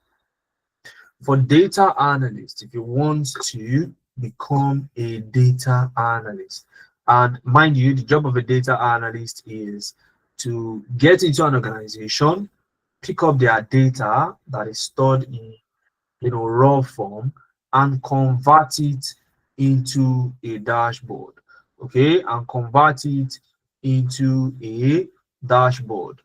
For data analysts, if you want to become a data analyst, and mind you, the job of a data analyst is to get into an organization, pick up their data that is stored in raw form, and convert it into a dashboard. Okay, and convert it into a dashboard.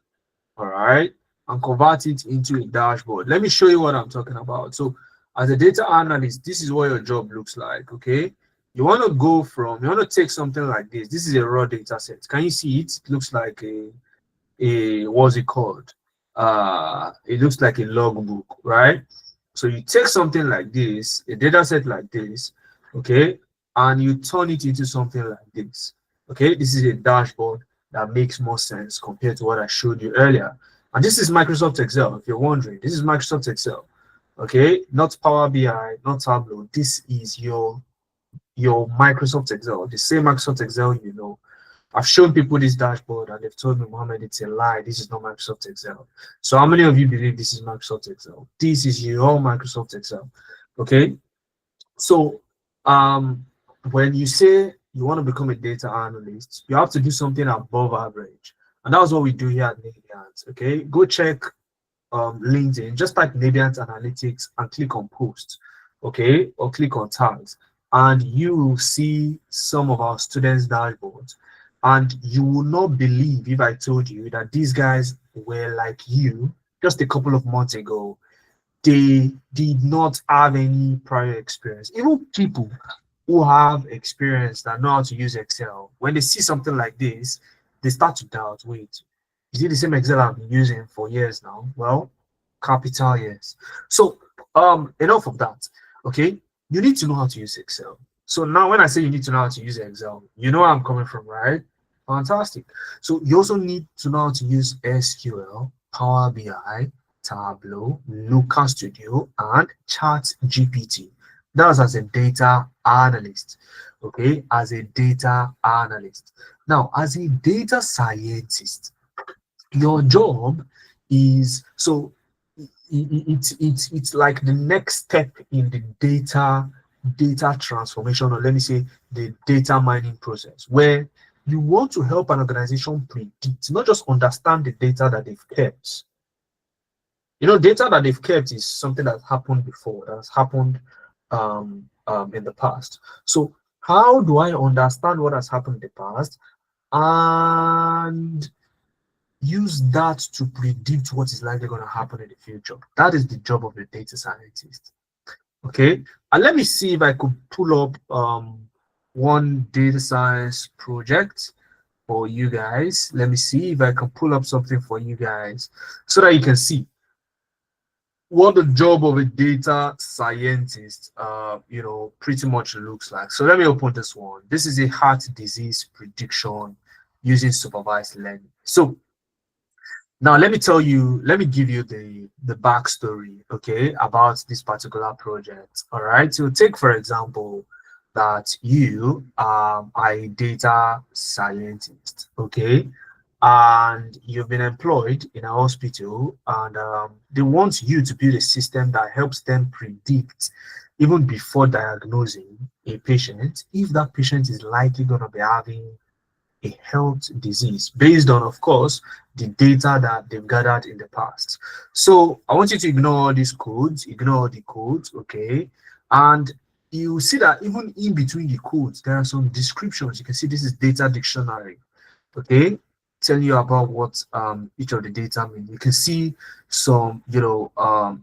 All right, and convert it into a dashboard. Let me show you what I'm talking about. So as a data analyst, this is what your job looks like. Okay, you want to take something like this. This is a raw data set. Can you see it? It looks like a what's it called? It looks like a logbook, right? So you take something like this, a data set like this, okay, and you turn it into something like this. Okay, this is a dashboard that makes more sense compared to what I showed you earlier. And this is Microsoft Excel, if you're wondering. This is Microsoft Excel. Okay, not Power BI, not Tableau. This is your Microsoft Excel, the same Microsoft Excel you know. I've shown people this dashboard and they've told me, Mohammed, it's a lie. This is not Microsoft Excel. So how many of you believe this is Microsoft Excel? This is your Microsoft Excel. Okay. So when you say you want to become a data analyst, you have to do something above average. And that's what we do here at Naviant. Okay. Go check LinkedIn, just type Naviant Analytics and click on post. Okay. Or click on tags. And you will see some of our students' dashboards. And you will not believe if I told you that these guys were like you just a couple of months ago. They did not have any prior experience. Even people who have experience that know how to use Excel, when they see something like this, they start to doubt, wait, is it the same Excel I've been using for years now? Well, capital yes. So enough of that. Okay, you need to know how to use Excel. So now when I say you need to know how to use Excel, you know where I'm coming from, right? Fantastic. So you also need to know how to use SQL, Power BI, Tableau, Looker Studio, and ChatGPT. That's as a data analyst. Okay, as a data analyst. Now, as a data scientist, your job is so it's like the next step in the data transformation, or let me say the data mining process, where you want to help an organization predict, not just understand the data that they've kept. Data that they've kept is something that happened before, that has happened in the past. So how do I understand what has happened in the past and use that to predict what is likely going to happen in the future? That is the job of the data scientist. Okay, and let me see if I could pull up one data science project for you guys. Let me see if I can pull up something for you guys so that you can see what the job of a data scientist pretty much looks like. So let me open this one. This is a heart disease prediction using supervised learning. So now let me give you the backstory, okay, about this particular project. All right, so take for example that you are a data scientist, okay, and you've been employed in a hospital, and they want you to build a system that helps them predict, even before diagnosing a patient, if that patient is likely going to be having a health disease based on, of course, the data that they've gathered in the past. So I want you to ignore these codes, ignore the codes, okay? And you see that even in between the codes, there are some descriptions. You can see this is data dictionary, okay? Tell you about what each of the data mean. You can see some,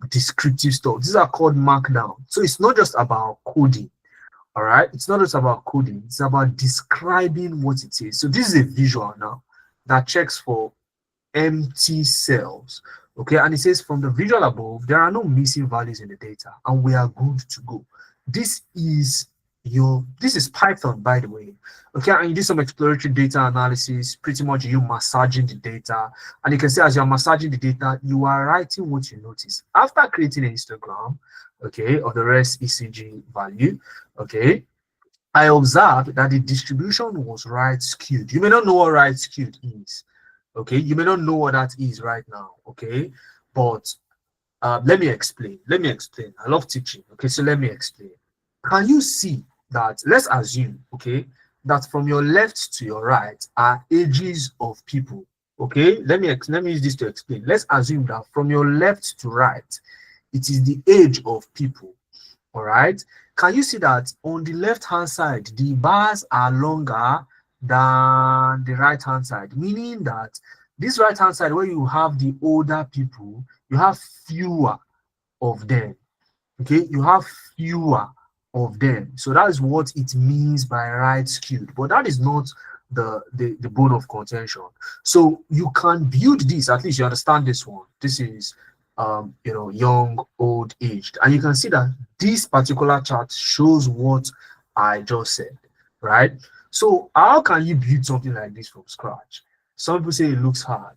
descriptive stuff. These are called markdown. So it's not just about coding. All right, it's not just about coding, it's about describing what it is. So this is a visual now that checks for empty cells, okay, and it says from the visual above there are no missing values in the data and we are good to go. This is Python, by the way, okay, and you do some exploratory data analysis, pretty much you massaging the data, and you can see as you're massaging the data, you are writing what you notice. After creating an histogram, okay, of the rest ECG value, okay, I observed that the distribution was right skewed. You may not know what right skewed is, okay, you may not know what that is right now, okay, but let me explain. I love teaching, okay, so let me explain. Can you see that? Let's assume, okay, that from your left to your right are ages of people, okay. Let me use this to explain. Let's assume that from your left to right it is the age of people. All right, can you see that on the left hand side the bars are longer than the right hand side, meaning that this right hand side where you have the older people, you have fewer of them, okay, you have fewer of them. So that is what it means by right skewed, but that is not the bone of contention. So you can build this, at least you understand this one. This is young, old, aged, and you can see that this particular chart shows what I just said, right? So how can you build something like this from scratch? Some people say it looks hard.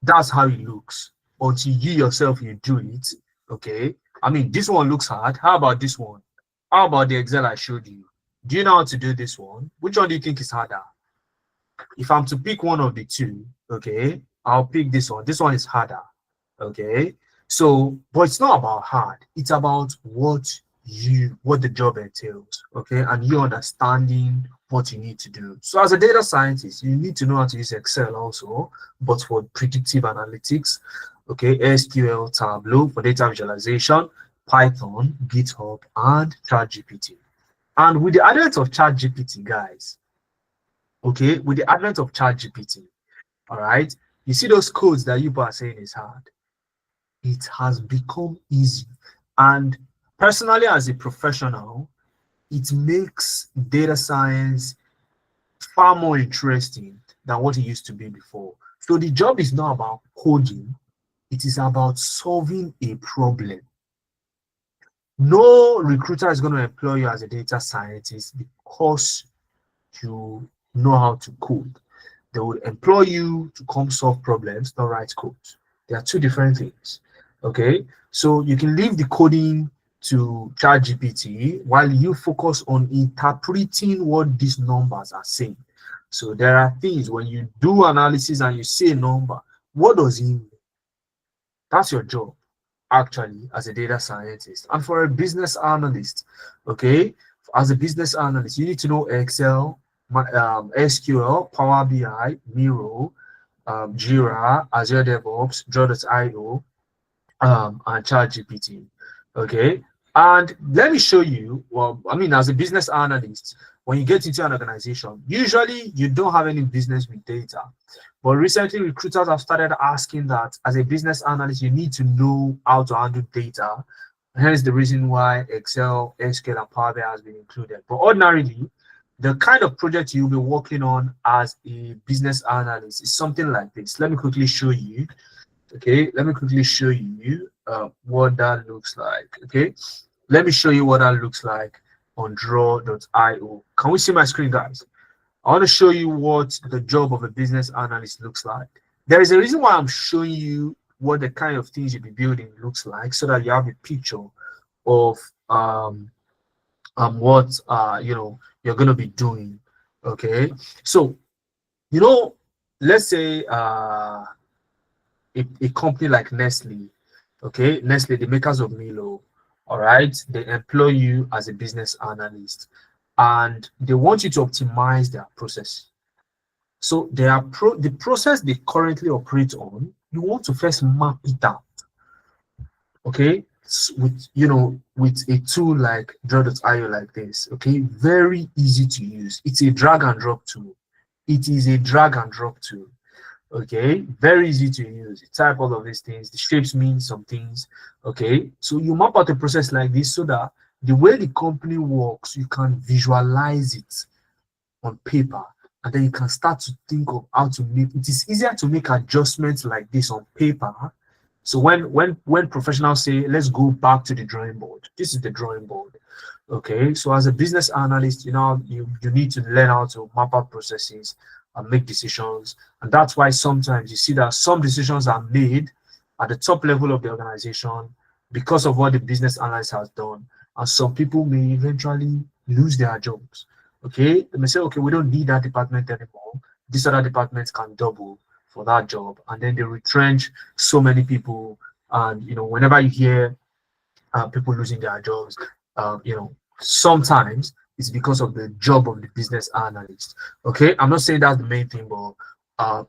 That's how it looks until you yourself you do it, okay. I mean, this one looks hard. How about this one? How about the Excel I showed you? Do you know how to do this one? Which one do you think is harder? If I'm to pick one of the two, okay, I'll pick this one. This one is harder, okay. So, but it's not about hard. It's about what the job entails, okay, and you understanding what you need to do. So as a data scientist, you need to know how to use Excel also, but for predictive analytics, okay, SQL, Tableau for data visualization, Python, GitHub, and ChatGPT. And with the advent of ChatGPT, guys, okay, with the advent of ChatGPT, all right, you see those codes that you are saying is hard. It has become easy. And personally, as a professional, it makes data science far more interesting than what it used to be before. So the job is not about coding, it is about solving a problem. No recruiter is going to employ you as a data scientist because you know how to code. They will employ you to come solve problems, not write code. They are two different things. Okay, so you can leave the coding to ChatGPT while you focus on interpreting what these numbers are saying. So there are things when you do analysis and you see a number, what does it mean? That's your job actually as a data scientist. And for a business analyst, okay, as a business analyst, you need to know Excel, SQL, Power BI, Miro, Jira, Azure DevOps, Draw.io, and ChatGPT. Okay, and let me show you. Well, I mean, as a business analyst, when you get into an organization, usually you don't have any business with data. But recently, recruiters have started asking that as a business analyst, you need to know how to handle data. Hence the reason why Excel, SQL, and Power BI has been included. But ordinarily, the kind of project you'll be working on as a business analyst is something like this. Let me quickly show you. Okay, let me quickly show you what that looks like. Okay, let me show you what that looks like on draw.io. Can we see my screen, guys? I want to show you what the job of a business analyst looks like. There is a reason why I'm showing you what the kind of things you'll be building looks like, so that you have a picture of what you're going to be doing. Okay, so let's say a company like Nestle, okay, Nestle, the makers of Milo, all right, they employ you as a business analyst, and they want you to optimize their process. So the process they currently operate on, you want to first map it out, okay, with a tool like Draw.io like this, okay, very easy to use. It's a drag and drop tool. It is a drag and drop tool. Okay, very easy to use. You type all of these things, the shapes mean some things. Okay, so you map out a process like this so that the way the company works, you can visualize it on paper, and then you can start to think of how to make it. Is easier to make adjustments like this on paper. So when professionals say, let's go back to the drawing board, this is the drawing board. Okay, so as a business analyst, you need to learn how to map out processes and make decisions. And that's why sometimes you see that some decisions are made at the top level of the organization because of what the business analyst has done. And some people may eventually lose their jobs. Okay, they may say, okay, we don't need that department anymore. This other department can double for that job. And then they retrench so many people. And, whenever you hear people losing their jobs, sometimes it's because of the job of the business analyst. Okay, I'm not saying that's the main thing, but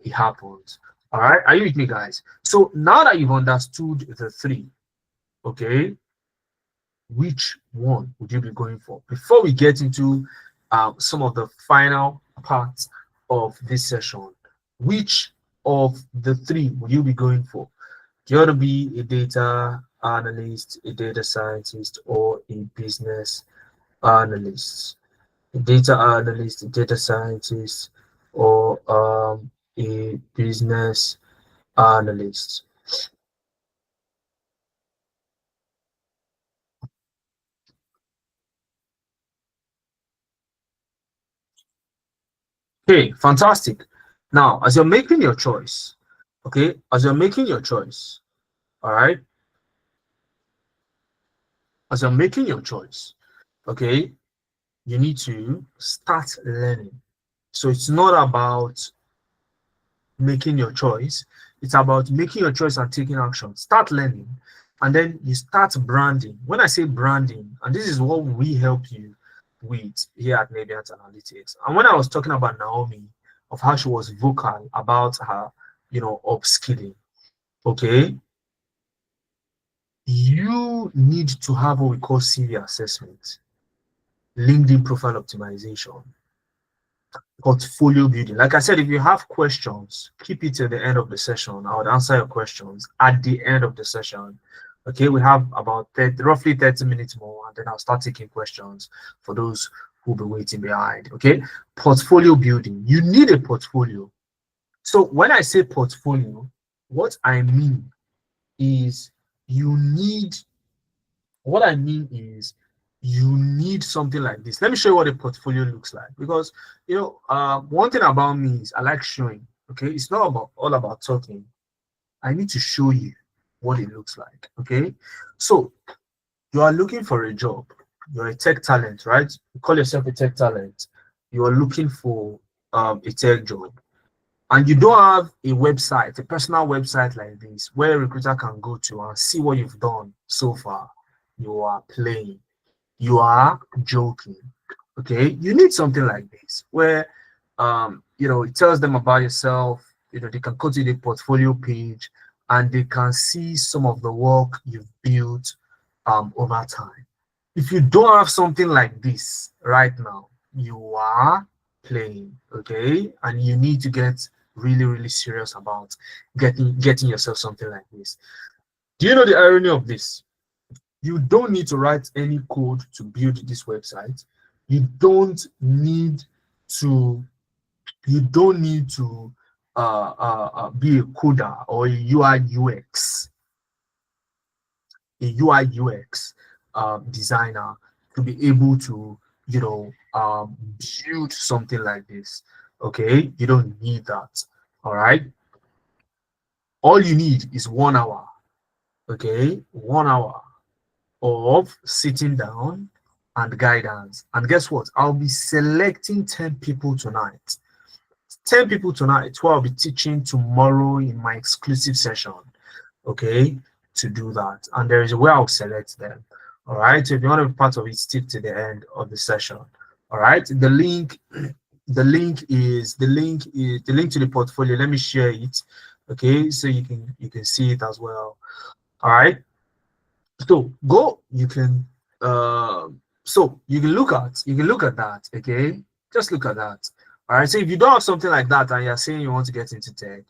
it happens. All right, are you with me, guys? So now that you've understood the three, okay, which one would you be going for? Before we get into some of the final parts of this session, which of the three would you be going for? Do you want to be a data analyst, a data scientist, or a business analyst? A data analyst, a data scientist, or a business analyst? Okay, fantastic. Now, as you're making your choice, okay, all right, as you're making your choice, okay, you need to start learning. So it's not about making your choice, it's about making your choice and taking action. Start learning, and then you start branding. When I say branding, and this is what we help you with here at Navient Analytics. And when I was talking about Naomi, of how she was vocal about her, upskilling, okay, you need to have what we call CV assessment, LinkedIn profile optimization, portfolio building. Like I said, if you have questions, keep it till the end of the session. I would answer your questions at the end of the session. Okay, we have about roughly 30 minutes more, and then I'll start taking questions for those who'll be waiting behind. Okay, portfolio building. You need a portfolio. So when I say portfolio, what I mean is you you need something like this. Let me show you what a portfolio looks like, because one thing about me is I like showing. Okay, it's not about all about talking. I need to show you what it looks like. Okay, so you are looking for a job. You're a tech talent, right? You call yourself a tech talent. You are looking for a tech job, and you don't have a website, a personal website like this, where a recruiter can go to and see what you've done so far. You are playing. You are joking. Okay, you need something like this where it tells them about yourself. They can go to the portfolio page and they can see some of the work you've built over time. If you don't have something like this right now, you are playing. Okay, and you need to get really, really serious about getting yourself something like this. Do you know the irony of this? You don't need to write any code to build this website. You don't need to be a coder or a UI UX designer to be able to build something like this. Okay, you don't need that. All right, all you need is 1 hour. Okay, 1 hour of sitting down and guidance. And guess what? I'll be selecting 10 people tonight. 10 people tonight who I'll be teaching tomorrow in my exclusive session. Okay, to do that. And there is a way I'll select them. All right. So if you want to be part of it, stick to the end of the session. All right. The link to the portfolio. Let me share it. Okay, so you can see it as well. All right. So you can look at that. Okay, just look at that. All right, so if you don't have something like that and you're saying you want to get into tech,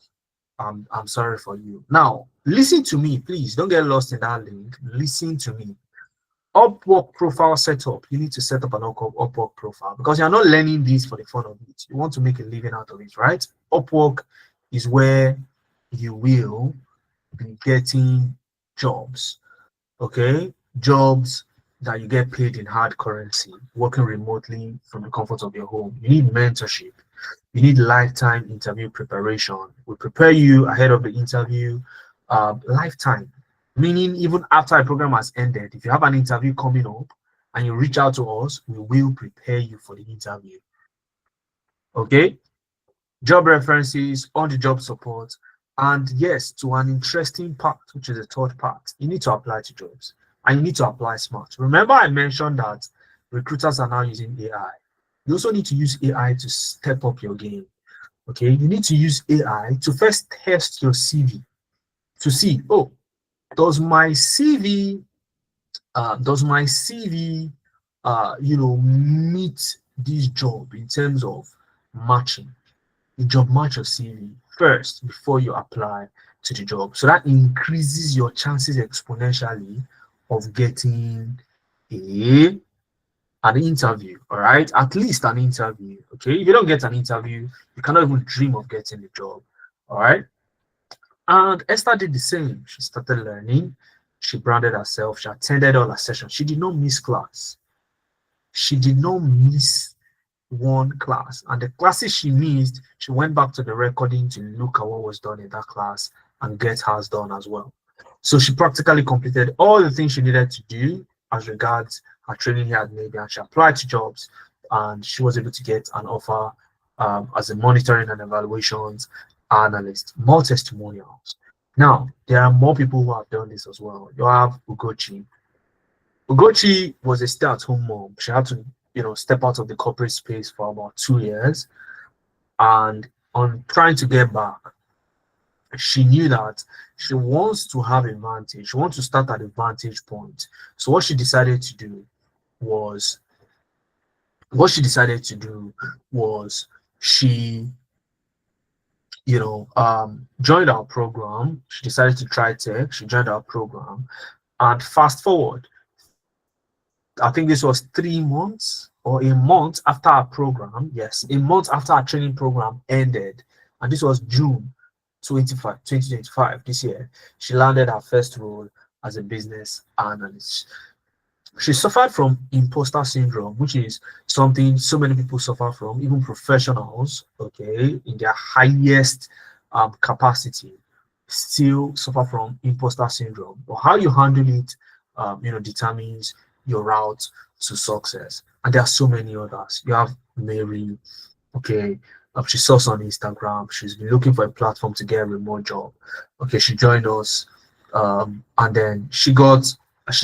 I'm sorry for you. Now listen to me, please. Don't get lost in that link. Listen to me. Upwork profile setup. You need to set up an Upwork profile, because you're not learning this for the fun of it. You want to make a living out of it, right? Upwork is where you will be getting jobs. Okay, jobs that you get paid in hard currency, working remotely from the comfort of your home. You need mentorship. You need lifetime interview preparation. We prepare you ahead of the interview, lifetime, meaning even after a program has ended, if you have an interview coming up and you reach out to us, we will prepare you for the interview. Okay, job references, on the job support. And yes, to an interesting part, which is the third part, you need to apply to jobs and you need to apply smart. Remember, I mentioned that recruiters are now using AI. You also need to use AI to step up your game. Okay, you need to use AI to first test your CV to see, oh, does my CV meet this job in terms of matching? The job match your CV first before you apply to the job, so that increases your chances exponentially of getting an interview. All right, at least an interview. Okay, if you don't get an interview, you cannot even dream of getting the job. All right, and Esther did the same. She started learning, she branded herself, she attended all her sessions, she did not miss class, she did not miss one class, and the classes she missed, she went back to the recording to look at what was done in that class and get hers done as well. So she practically completed all the things she needed to do as regards her training here at Maybe, and she applied to jobs and she was able to get an offer as a monitoring and evaluations analyst. More testimonials. Now there are more people who have done this as well. You have Ugochi. Ugochi was a stay-at-home mom. She had to step out of the corporate space for about 2 years, and on trying to get back, she knew that she wants to have a vantage. She wants to start at a vantage point. So what she decided to do was she joined our program. She decided to try tech. She joined our program, and fast forward, I think this was 3 months or a month after our program. Yes, a month after our training program ended. And this was June 2025, this year. She landed her first role as a business analyst. She suffered from imposter syndrome, which is something so many people suffer from, even professionals, okay, in their highest capacity, still suffer from imposter syndrome. But how you handle it, determines your route to success. And there are so many others. You have Mary, okay, she saw us on Instagram. She's been looking for a platform to get a remote job. Okay, she joined us, and then she's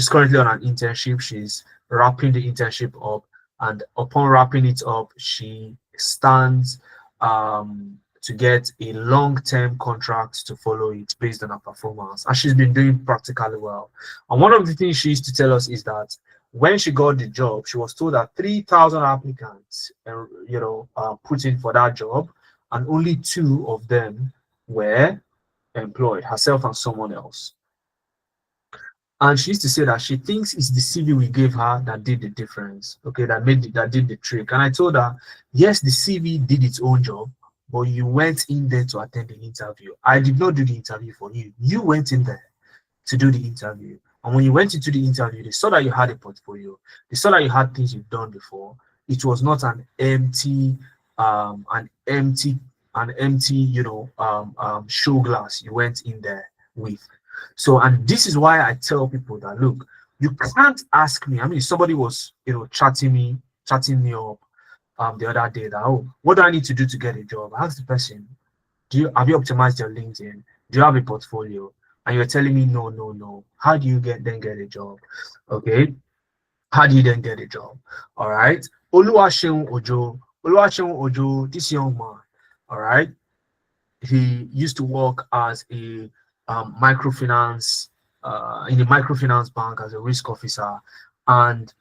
currently on an internship. She's wrapping the internship up, and upon wrapping it up, she stands to get a long-term contract to follow it based on her performance. And she's been doing practically well. And one of the things she used to tell us is that when she got the job, she was told that 3,000 applicants, put in for that job, and only 2 of them were employed, herself and someone else. And she used to say that she thinks it's the CV we gave her that did the difference, okay, that did the trick. And I told her, yes, the CV did its own job, but you went in there to attend the interview. I did not do the interview for you. You went in there to do the interview. And when you went into the interview, they saw that you had a portfolio. They saw that you had things you've done before. It was not an empty show glass you went in there with. So, and this is why I tell people that, look, you can't ask me. I mean, somebody was, chatting me up the other day that, oh, what do I need to do to get a job? I asked the person, have you optimized your LinkedIn? Do you have a portfolio? And you're telling me no. How do you get a job? Okay. How do you then get a job? All right. Oluwaseun Ojo, this young man, all right, he used to work as a microfinance in a microfinance bank as a risk officer, and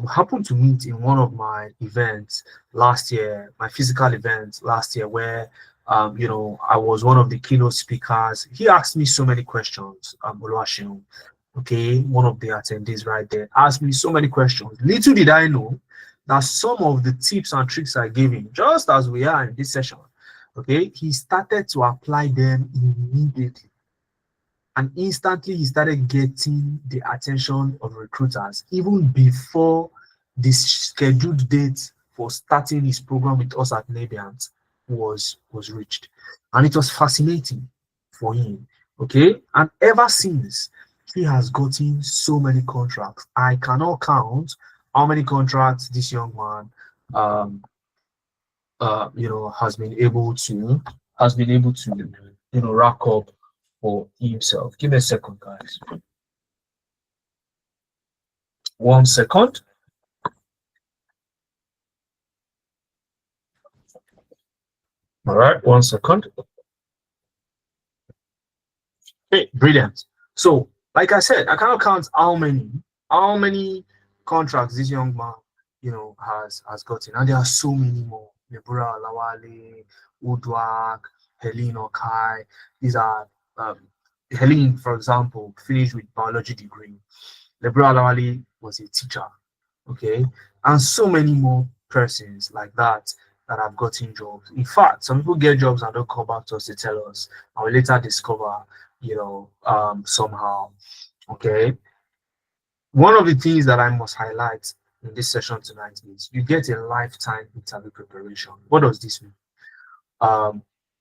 happened to meet in one of my events last year, my physical events last year, where I was one of the keynote speakers. He asked me so many questions, Oluwaseun, okay, one of the attendees right there, asked me so many questions. Little did I know that some of the tips and tricks I gave him, just as we are in this session, okay, he started to apply them immediately. And instantly he started getting the attention of recruiters, even before the scheduled date for starting his program with us at Nabiant was reached. And it was fascinating for him, okay? And ever since, he has gotten so many contracts. I cannot count how many contracts this young man has been able to rack up for himself. Give me a second, guys. 1 second. All right, 1 second. Okay, brilliant. So, like I said, I cannot count how many contracts this young man, has gotten, and there are so many more. Deborah Lawale, Udwak, Helene Okai. These are Helene, for example, finished with biology degree. Deborah Lawale was a teacher, okay, and so many more persons like that have gotten jobs. In fact, some people get jobs and don't come back to us to tell us, and we later discover, somehow, okay. One of the things that I must highlight in this session tonight is you get a lifetime interview preparation. What does this mean?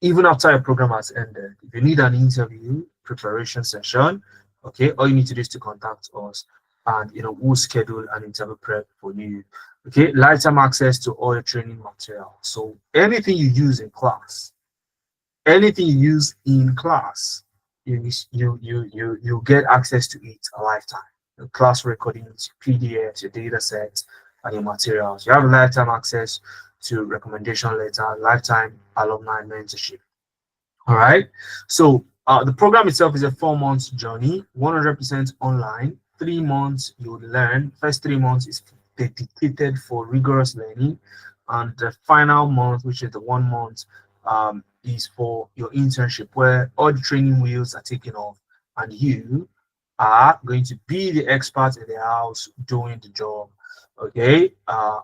Even after a program has ended, if you need an interview preparation session, okay, all you need to do is to contact us, and we'll schedule an interview prep for you. Okay, lifetime access to all your training material. So anything you use in class, you get access to it a lifetime. Your class recordings, PDFs, your data sets, and your materials. You have lifetime access to recommendation letter, lifetime alumni mentorship. All right. So the program itself is a 4-month journey, 100% online. 3 months you will learn. First 3 months is dedicated for rigorous learning, and the final month, which is the 1 month, is for your internship, where all the training wheels are taken off, and you are going to be the expert in the house doing the job, okay,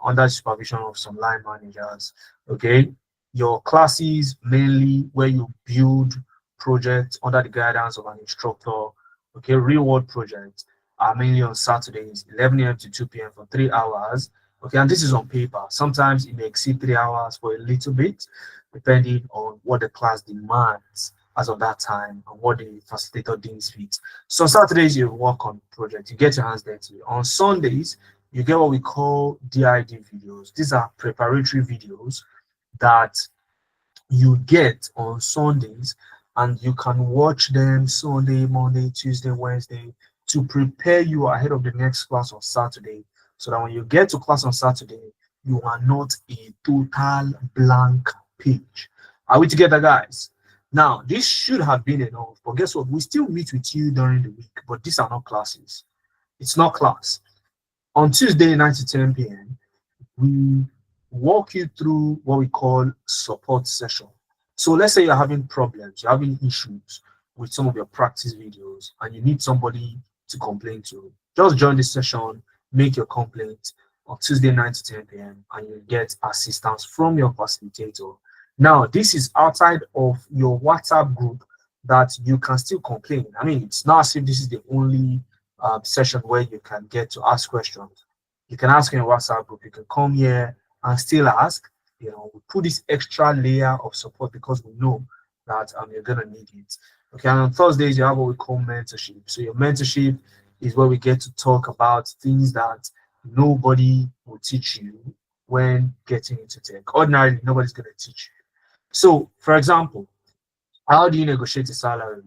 under the supervision of some line managers, okay. Your classes mainly where you build projects under the guidance of an instructor, okay, real world projects, are mainly on Saturdays, 11 a.m. to 2 p.m. for 3 hours. Okay, and this is on paper. Sometimes it may exceed 3 hours for a little bit, depending on what the class demands as of that time and what the facilitator deems fit. So on Saturdays, you work on project, you get your hands dirty. On Sundays, you get what we call DID videos. These are preparatory videos that you get on Sundays, and you can watch them Sunday, Monday, Tuesday, Wednesday to prepare you ahead of the next class on Saturday, so that when you get to class on Saturday, you are not a total blank page. Are we together, guys? Now, this should have been enough, but guess what? We still meet with you during the week, but these are not classes. It's not class. On Tuesday, 9 to 10 p.m., we walk you through what we call support session. So let's say you're having problems, you're having issues with some of your practice videos, and you need somebody to complain to. Just join this session, make your complaint on Tuesday, 9 to 10 p.m., and you get assistance from your facilitator. Now, this is outside of your WhatsApp group that you can still complain. I mean, it's not as if this is the only session where you can get to ask questions. You can ask in your WhatsApp group, you can come here and still ask. You know, we put this extra layer of support because we know that you're gonna need it. Okay, and on Thursdays you have what we call mentorship. So your mentorship is where we get to talk about things that nobody will teach you when getting into tech. Ordinarily, nobody's gonna teach you. So, for example, how do you negotiate a salary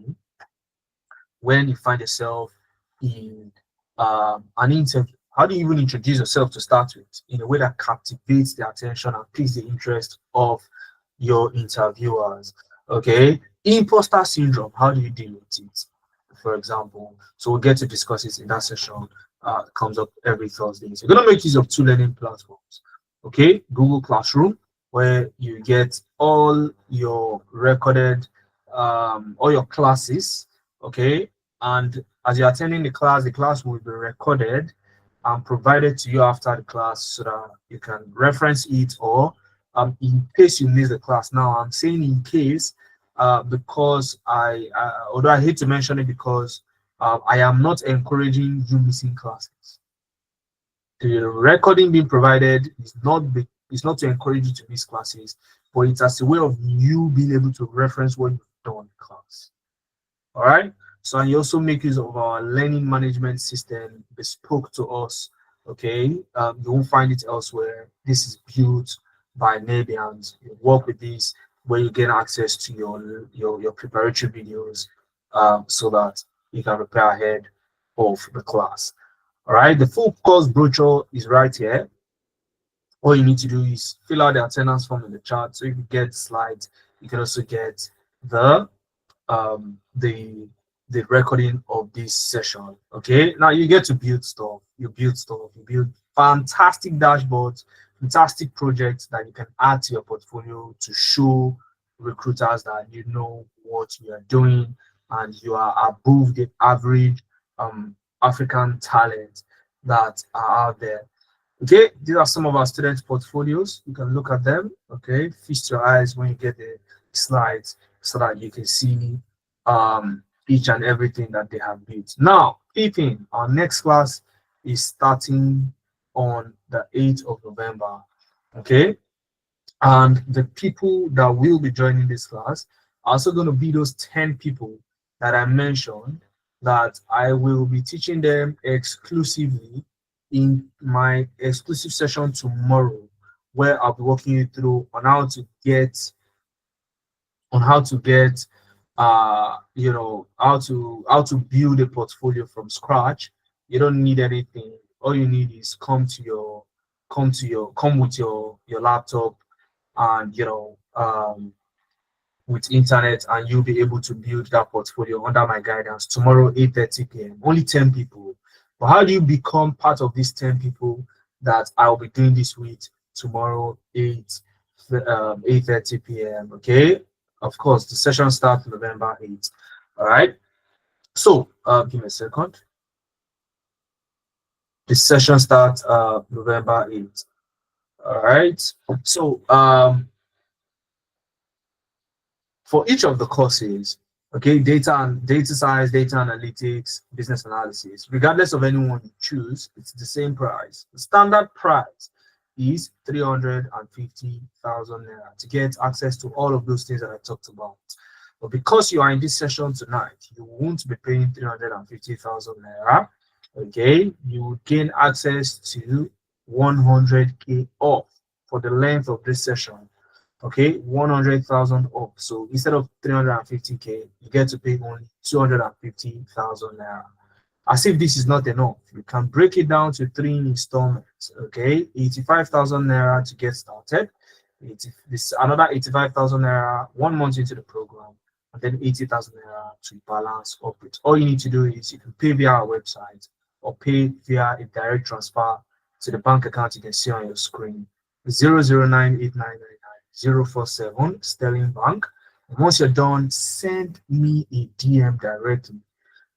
when you find yourself in an interview? How do you even introduce yourself to start with in a way that captivates the attention and piques the interest of your interviewers? Okay, imposter syndrome, how do you deal with it, for example? So we'll get to discuss it in that session. Comes up every Thursday. So you're going to make use of 2 learning platforms. Okay, Google Classroom, where you get all your recorded, all your classes. Okay, and as you're attending the class will be recorded and provided to you after the class so that you can reference it, or in case you miss the class. Now, I'm saying in case because although I hate to mention it, because I am not encouraging you missing classes. The recording being provided is not to encourage you to miss classes, but it's as a way of you being able to reference what you've done in class. All right. So, and you also make use of our learning management system bespoke to us. Okay, you won't find it elsewhere. This is built by Nebians. You work with this where you get access to your preparatory videos, so that you can prepare ahead of the class. All right, the full course brochure is right here. All you need to do is fill out the attendance form in the chat, so you can get slides. You can also get the recording of this session. Okay, now you get to build stuff. You build fantastic dashboards, fantastic projects that you can add to your portfolio to show recruiters that you know what you are doing and you are above the average African talent that are out there. Okay, these are some of our students' portfolios. You can look at them. Okay, feast your eyes when you get the slides so that you can see each and everything that they have built. Now, keeping our next class is starting on the 8th of November. Okay, and the people that will be joining this class are also going to be those 10 people that I mentioned that I will be teaching them exclusively in my exclusive session tomorrow, where I'll be walking you through on how to get you know, how to build a portfolio from scratch. You don't need anything. All you need is come with your laptop and, you know, with internet, and you'll be able to build that portfolio under my guidance tomorrow, 8:30 p.m. Only 10 people. But how do you become part of these 10 people that I'll be doing this with tomorrow, 8:30 p.m. Okay, of course the session starts November 8th. All right, so give me a second. The session starts November 8th. All right, so for each of the courses, Okay, data science, data analytics, business analysis. Regardless of anyone you choose, it's the same price. The standard price is 350,000 naira to get access to all of those things that I talked about. But because you are in this session tonight, you won't be paying 350,000 naira. Okay, you will gain access to 100k off for the length of this session. Okay, 100,000 off. So instead of 350k, you get to pay only 250,000 naira. As if this is not enough, you can break it down to 3 installments. Okay, 85,000 naira to get started. This another 85,000 naira 1 month into the program, and then 80,000 naira to balance up it. All you need to do is you can pay via our website or pay via a direct transfer to the bank account you can see on your screen. 0098999 Sterling Bank. And once you're done, send me a DM directly.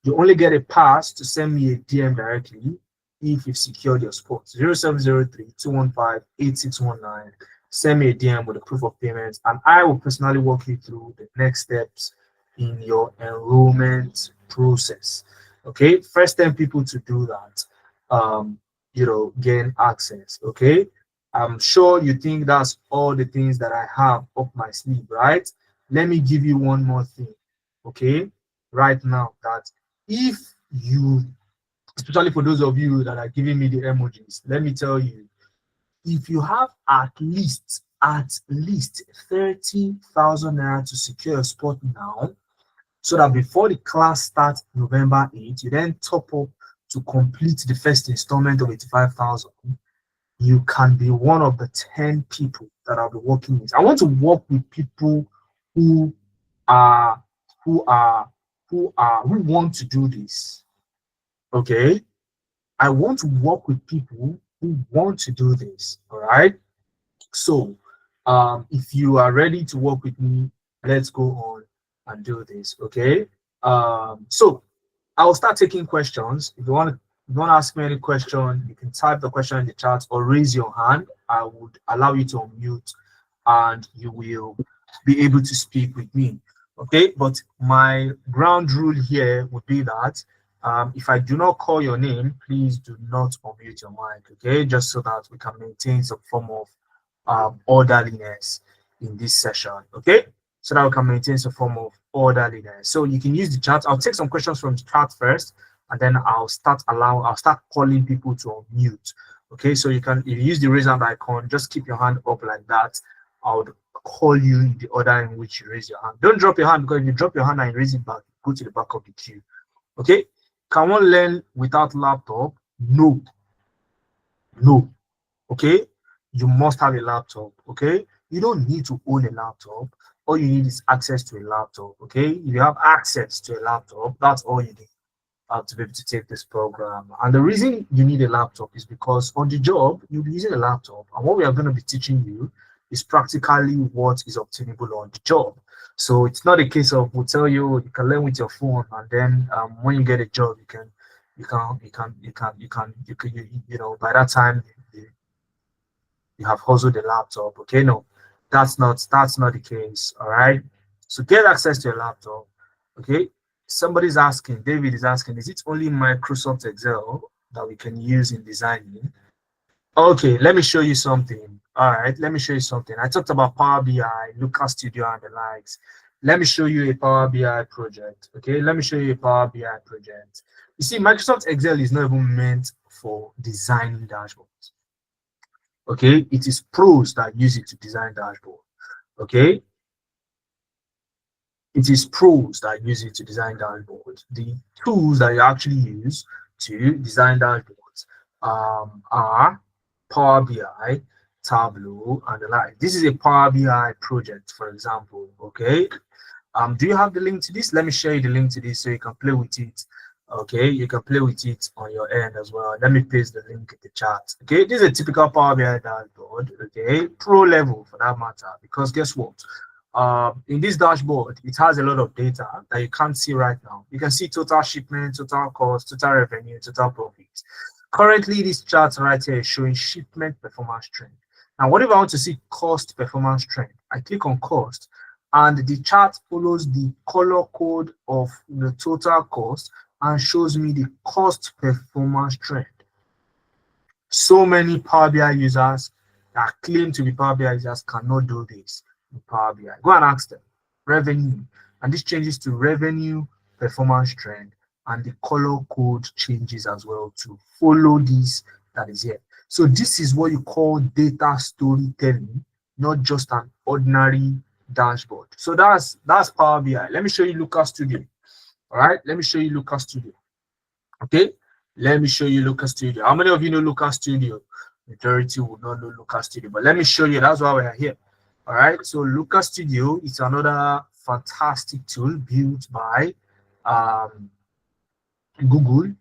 You only get a pass to send me a DM directly if you've secured your spot. 0703-215-8619. Send me a DM with a proof of payment, and I will personally walk you through the next steps in your enrollment process. Okay, first 10 people to do that, gain access. Okay, I'm sure you think that's all the things that I have up my sleeve, right? Let me give you one more thing, okay? Right now, that if you, especially for those of you that are giving me the emojis, let me tell you, if you have at least 30,000 naira to secure a spot now, so that before the class starts November 8th, you then top up to complete the first installment of 85,000. You can be one of the 10 people that I'll be working with. I want to work with people who want to do this. Okay, I want to work with people who want to do this. All right. So, if you are ready to work with me, let's go on and do this. Okay. So I'll start taking questions. If you want to ask me any question, you can type the question in the chat or raise your hand. I would allow you to unmute and you will be able to speak with me. Okay, but my ground rule here would be that if I do not call your name, please do not unmute your mic. Okay, just so that we can maintain some form of orderliness in this session. Okay, so that we can maintain some form of orderliness. So you can use the chat. I'll take some questions from the chat first, and then I'll start calling people to unmute. Okay, so if you use the raise hand icon, just keep your hand up like that. I would call you in the order in which you raise your hand. Don't drop your hand, because if you drop your hand and you raise it back, go to the back of the queue. Okay, can one learn without laptop? No. Okay, you must have a laptop. Okay, you don't need to own a laptop. All you need is access to a laptop. Okay, if you have access to a laptop, that's all you need to be able to take this program. And the reason you need a laptop is because on the job you'll be using a laptop, and what we are going to be teaching you is practically what is obtainable on the job. So it's not a case of we'll tell you you can learn with your phone, and then when you get a job, you by that time you have hustled the laptop. Okay, no, that's not the case. All right, so get access to your laptop. Okay, somebody's asking, David is asking, is it only Microsoft Excel that we can use in designing? Okay, let me show you something. All right, let me show you something. I talked about Power BI, Looker Studio, and the likes. Let me show you a Power BI project. Okay, let me show you a Power BI project. You see, Microsoft Excel is not even meant for designing dashboards. Okay, it is pros that use it to design dashboard. Okay, it is pros that use it to design dashboards. The tools that you actually use to design dashboards are Power BI, Tableau, and the like. This is a Power BI project, for example. Okay, do you have the link to this? Let me share you the link to this so you can play with it. Okay, you can play with it on your end as well. Let me paste the link in the chat. Okay, this is a typical Power BI dashboard. Okay, pro level for that matter, because guess what? In this dashboard, it has a lot of data that you can't see right now. You can see total shipment, total cost, total revenue, total profit. Currently, this chart right here is showing shipment performance trend. Now, what if I want to see cost performance trend? I click on cost, and the chart follows the color code of the total cost and shows me the cost performance trend. So many Power BI users that claim to be Power BI users cannot do this in Power BI. Go and ask them. Revenue, and this changes to revenue performance trend, and the color code changes as well to follow this that is here. So this is what you call data storytelling, not just an ordinary dashboard. So that's Power BI. Let me show you Looker Studio. All right, let me show you Looker Studio. Okay, let me show you Looker Studio. How many of you know Looker Studio? Majority would not know Looker Studio, but let me show you. That's why we are here. All right, so Looker Studio is another fantastic tool built by Google.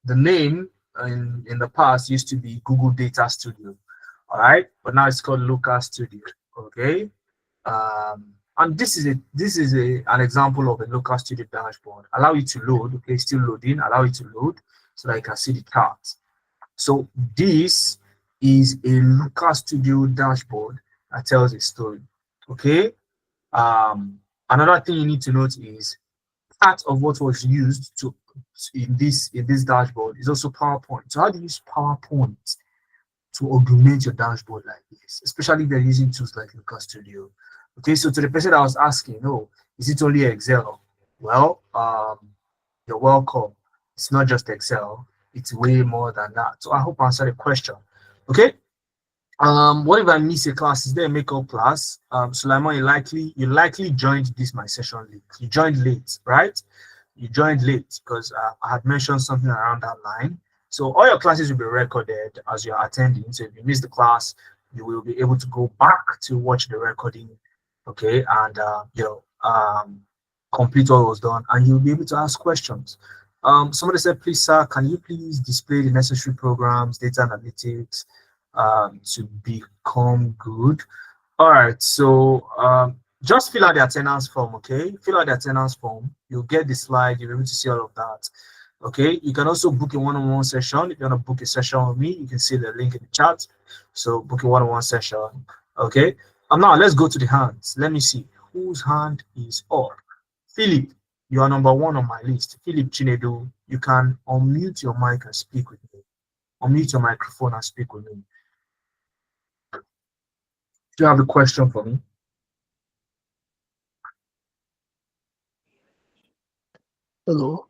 The name in the past used to be Google Data Studio. All right, but now it's called Looker Studio. Okay, and this is an example of a Looker Studio dashboard. Allow it to load. Okay, still loading. Allow it to load so that you can see the charts. So this is a Looker Studio dashboard that tells a story. Okay. Another thing you need to note is part of what was used in this dashboard is also PowerPoint. So how do you use PowerPoint to augment your dashboard like this, especially if you're using tools like Looker Studio? Okay, so to the person that was asking, oh, is it only Excel? Well, you're welcome. It's not just Excel, it's way more than that. So I hope I answered the question. Okay. What if I miss a class? Is there a makeup class? Sulaiman, you likely joined this my session late. You joined late, right? You joined late because I had mentioned something around that line. So all your classes will be recorded as you're attending. So if you miss the class, you will be able to go back to watch the recording, okay, and complete what was done, and you'll be able to ask questions. Somebody said, please, sir, can you please display the necessary programs, data analytics, to become good? All right, so just fill out the attendance form. Okay, fill out the attendance form, you'll get the slide, you'll be able to see all of that. Okay, you can also book a one-on-one session. If you want to book a session with me, you can see the link in the chat. So book a one-on-one session. Okay, now let's go to the hands. Let me see whose hand is up. Philip, you are number 1 on my list. Philip Chinedu, you can unmute your mic and speak with me. Unmute your microphone and speak with me. Do you have a question for me?
Hello.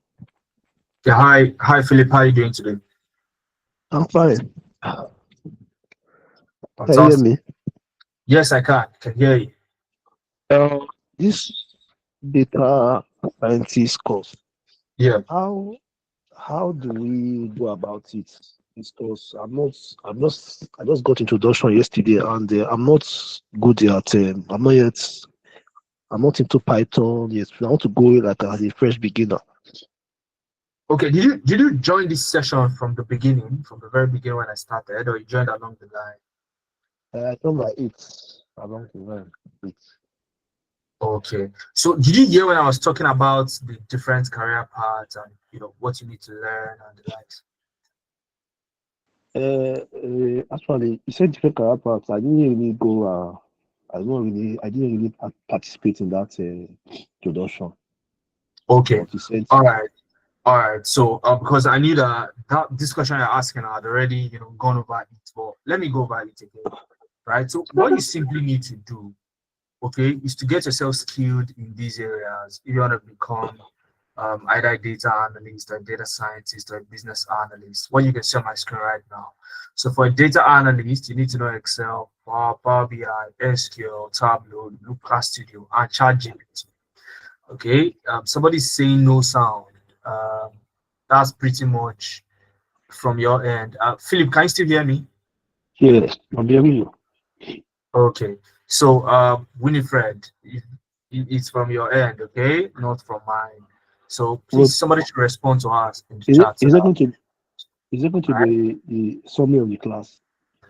Yeah, hi Philip, how are you doing today?
I'm fine. Can you hear
Fantastic.
me?
Yes, I can hear you.
This data scientist course,
Yeah.
how do we go about it? Because I just got introduction yesterday, and I'm not good at I'm not into Python yet. I want to go like as a fresh beginner.
Okay, did you join this session from the beginning, from the very beginning when I started, or you joined along the line?
I thought like it's along the line.
Okay, so did you hear when I was talking about the different career paths and what you need to learn and the likes?
Actually, you said different career paths. I didn't really go. I didn't really participate in that introduction.
Okay,
You said,
all right. So because I knew that this question you're asking, I had already gone over it, but let me go over it again. Right. So what you simply need to do, okay, is to get yourself skilled in these areas. If you want to become either a data analyst or a data scientist or a business analyst, what you can see on my screen right now. So for a data analyst, you need to know Excel, Power BI, SQL, Tableau, Looker Studio, and ChatGPT. Okay, somebody's saying no sound. That's pretty much from your end. Philip, can you still hear me?
yes, I'm hearing you.
Okay, so Winifred, it's from your end, okay, not from mine. So please, somebody should respond to us in the chat.
Is it going to be the summary of the class?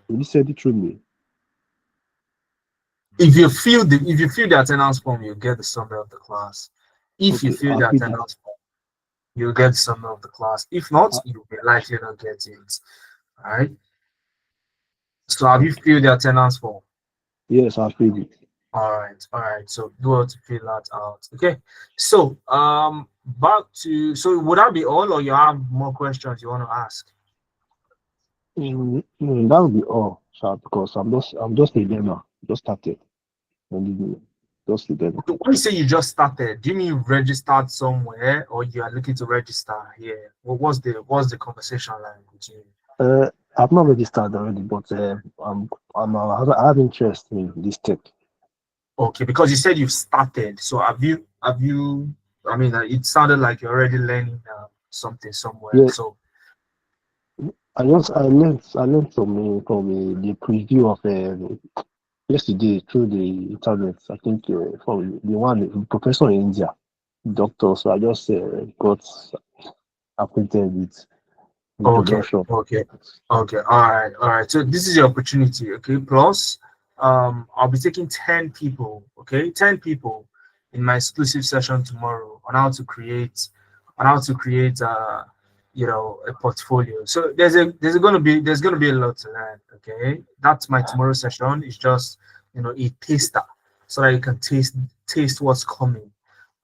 Will you send it through me?
If you fill the attendance form, you get the summary of the class. If you fill the attendance form, you'll get the summary of the class. If not, you'll be likely not get it. All right. So have you filled the attendance form?
Yes, I've filled it.
All right. So do want to fill that out. Okay. So back to, so would that be all, or you have more questions you want to ask?
That would be all, sir, because I'm just a learner, just started. And just a learner.
Okay, when you say you just started, do you mean you registered somewhere, or you are looking to register here? What's the conversation like with you?
I've not registered already, but I have interest in this tech.
Okay, because you said you've started. So have you? I mean, it sounded like you're already learning something somewhere.
Yeah,
So
I learned from the preview of yesterday through the internet. I think from the one professor in India, doctor. So I just got acquainted with
okay,
introduction.
okay, okay. All right. So this is your opportunity. Okay. Plus, I'll be taking 10 people. Okay, 10 people in my exclusive session tomorrow on how to create a portfolio. So there's gonna be a lot to learn. Okay, that's my tomorrow session. It's just a taster, so that you can taste what's coming.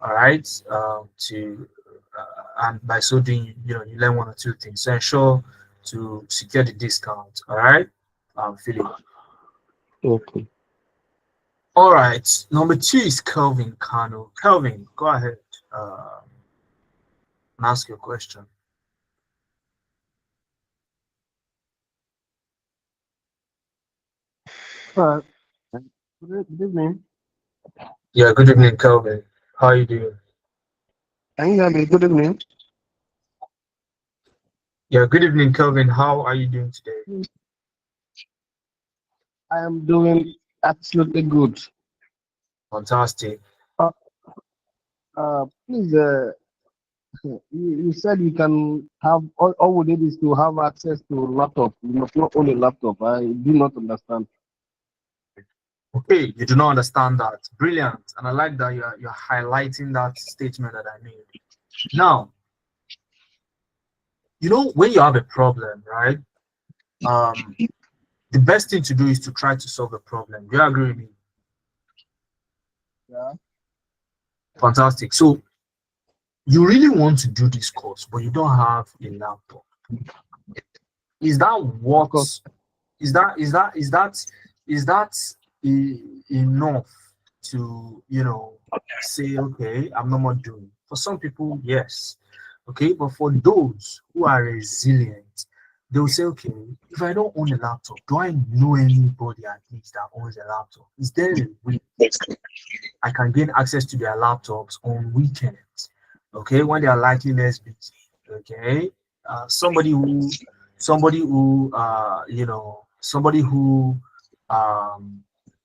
All right. And by so doing, you learn one or two things. So ensure to secure the discount. All right. Philip.
Okay.
All right. Number two is Kelvin Kano. Kelvin, go ahead. And ask your question.
Uh, good evening.
Yeah. Good evening, Kelvin. How are you doing?
Can you hear me? Good evening.
Yeah. Good evening, Kelvin. How are you doing today?
I am doing absolutely good.
Fantastic.
Uh, please, you said you can have all we need is to have access to laptop. You must not own a laptop. I do not understand.
Okay, you do not understand that. Brilliant. And I like that you're highlighting that statement that I made. Now, when you have a problem, right? The best thing to do is to try to solve the problem. Do you agree with me?
Yeah.
Fantastic. So you really want to do this course, but you don't have a laptop. Is that what?
Because
Is that enough to say, okay, I'm not more doing? For some people, yes. Okay, but for those who are resilient, they'll say, okay, if I don't own a laptop, do I know anybody at least that owns a laptop? Is there a way I can gain access to their laptops on weekends? Okay, when they are likely less busy. Okay, somebody who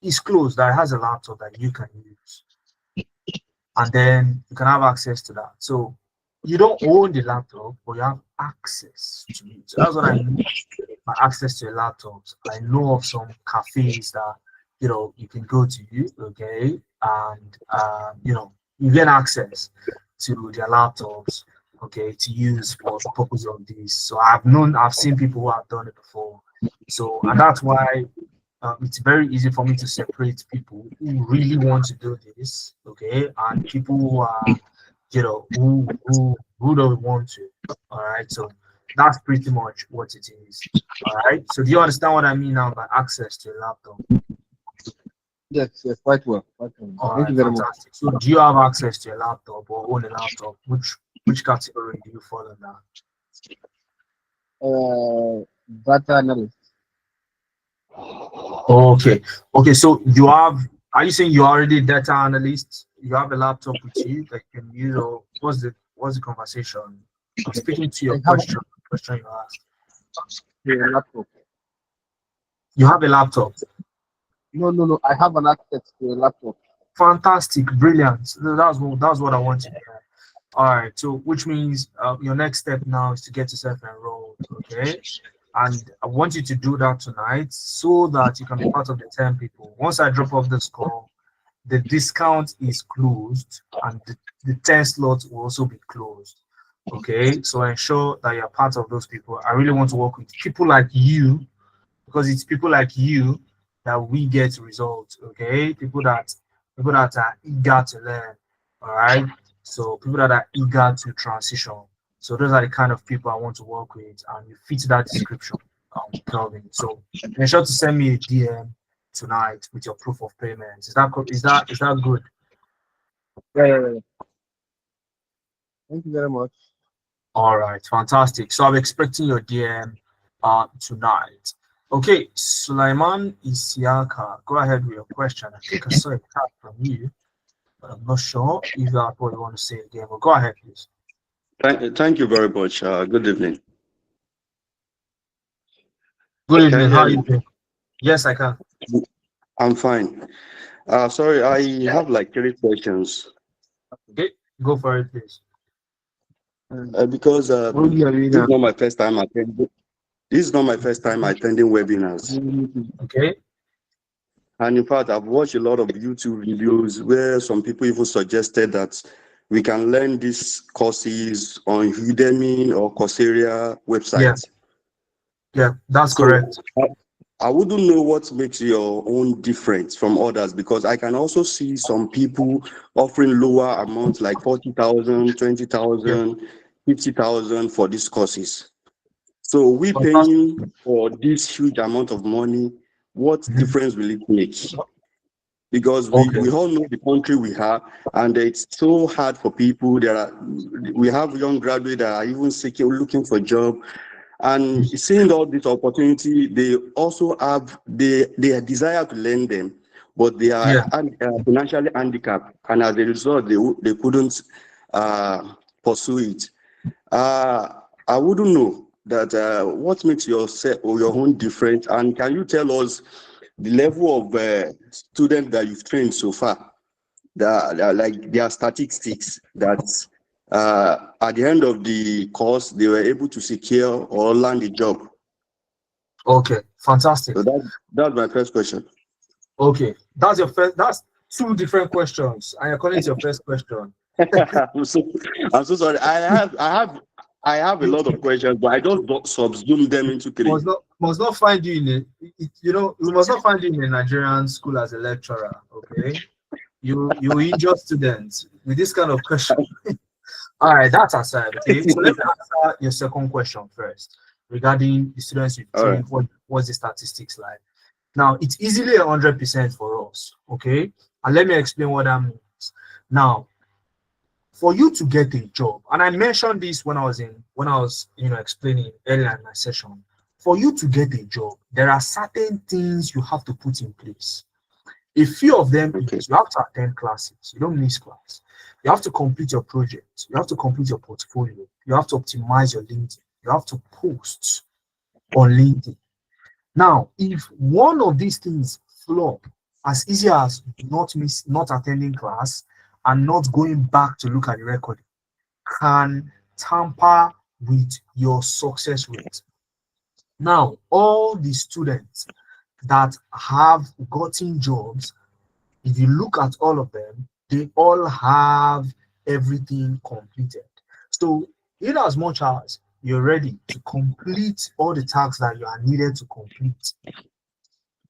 is close that has a laptop that you can use, and then you can have access to that. So you don't own the laptop, but you have access to it. So that's what I mean by access to a laptop. I know of some cafes that you can go to, okay, and you get access to their laptops, okay, to use for the purpose of this. So I've seen people who have done it before. So, and that's why it's very easy for me to separate people who really want to do this, okay, and people who are, who don't want to. All right. So that's pretty much what it is. All right. So do you understand what I mean now by access to a laptop?
yes, quite well. Quite well.
All
Thank
right,
you very much.
fantastic. So do you have access to a laptop or own a laptop? Which category do you fall in now?
Data analyst.
Okay. Okay. So are you saying you're already a data analyst? You have a laptop with you that you can use, or what's the conversation? I'm speaking to your
I have
question you asked.
a laptop.
You have a laptop.
No. I have an access to a laptop.
Fantastic, brilliant. That's what I want to hear. All right. So which means your next step now is to get yourself enrolled. Okay. And I want you to do that tonight so that you can be part of the 10 people. Once I drop off this call, the discount is closed and the 10 slots will also be closed. Okay, so ensure that you're part of those people. I really want to work with people like you, because it's people like you that we get results. Okay, people that are eager to learn. All right, so people that are eager to transition. So those are the kind of people I want to work with, and you fit that description, Kelvin. So make sure to send me a DM tonight with your proof of payment. Is that good?
Yeah. Thank you very much.
All right, fantastic. So I'm expecting your DM tonight. Okay, Sulaiman Isiaka, go ahead with your question. I think I saw a tag from you, but I'm not sure if that's what you want to say again. But go ahead, please.
Thank you very much. Good evening.
Good
Can
evening.
you
How are
hear
you
me?
doing? Yes, I can.
I'm fine. Sorry, I have like 3 questions.
Okay, go for it, please.
Because
What do you
this
mean?
is not my first time attending. This is not my first time attending webinars.
Okay.
And in fact, I've watched a lot of YouTube videos where some people even suggested that we can learn these courses on Udemy or Coursera websites.
Yeah, that's
So
correct.
I wouldn't know what makes your own different from others, because I can also see some people offering lower amounts like 40,000, 20,000, 50,000 for these courses. So we
Fantastic.
paying for this huge amount of money, what difference will it make? Because
Okay.
we all know the country we have, and it's so hard for people. We have young graduates that are even seeking, looking for a job. And seeing all this opportunity, they also have their desire to learn them, but they are financially handicapped, and as a result, they couldn't pursue it. I wouldn't know that what makes your own different, and can you tell us the level of students that you've trained so far, that like their statistics, that at the end of the course they were able to secure or land a job?
Okay, fantastic.
So that's my first question.
Okay, that's your first. That's two different questions, and according to your first question.
I'm so sorry. I have a lot of questions, but I just subsume them into three.
Must not find you in we must not find you in a Nigerian school as a lecturer. Okay, you injure students with this kind of question. All right, that's aside. Okay, so let's answer your second question first regarding the students you've trained.
Right.
What's the statistics like? Now it's easily 100% for us. Okay, and let me explain what that means. Now, for you to get a job, and I mentioned this when I was explaining earlier in my session. For you to get a job, there are certain things you have to put in place. A few of them is you have to attend classes. You don't miss class. You have to complete your project. You have to complete your portfolio. You have to optimize your LinkedIn. You have to post on LinkedIn. Now, if one of these things flop, as easy as not attending class and not going back to look at the record, can tamper with your success rate. Now, all the students that have gotten jobs, if you look at all of them, they all have everything completed. So, in as much as you're ready to complete all the tasks that you are needed to complete,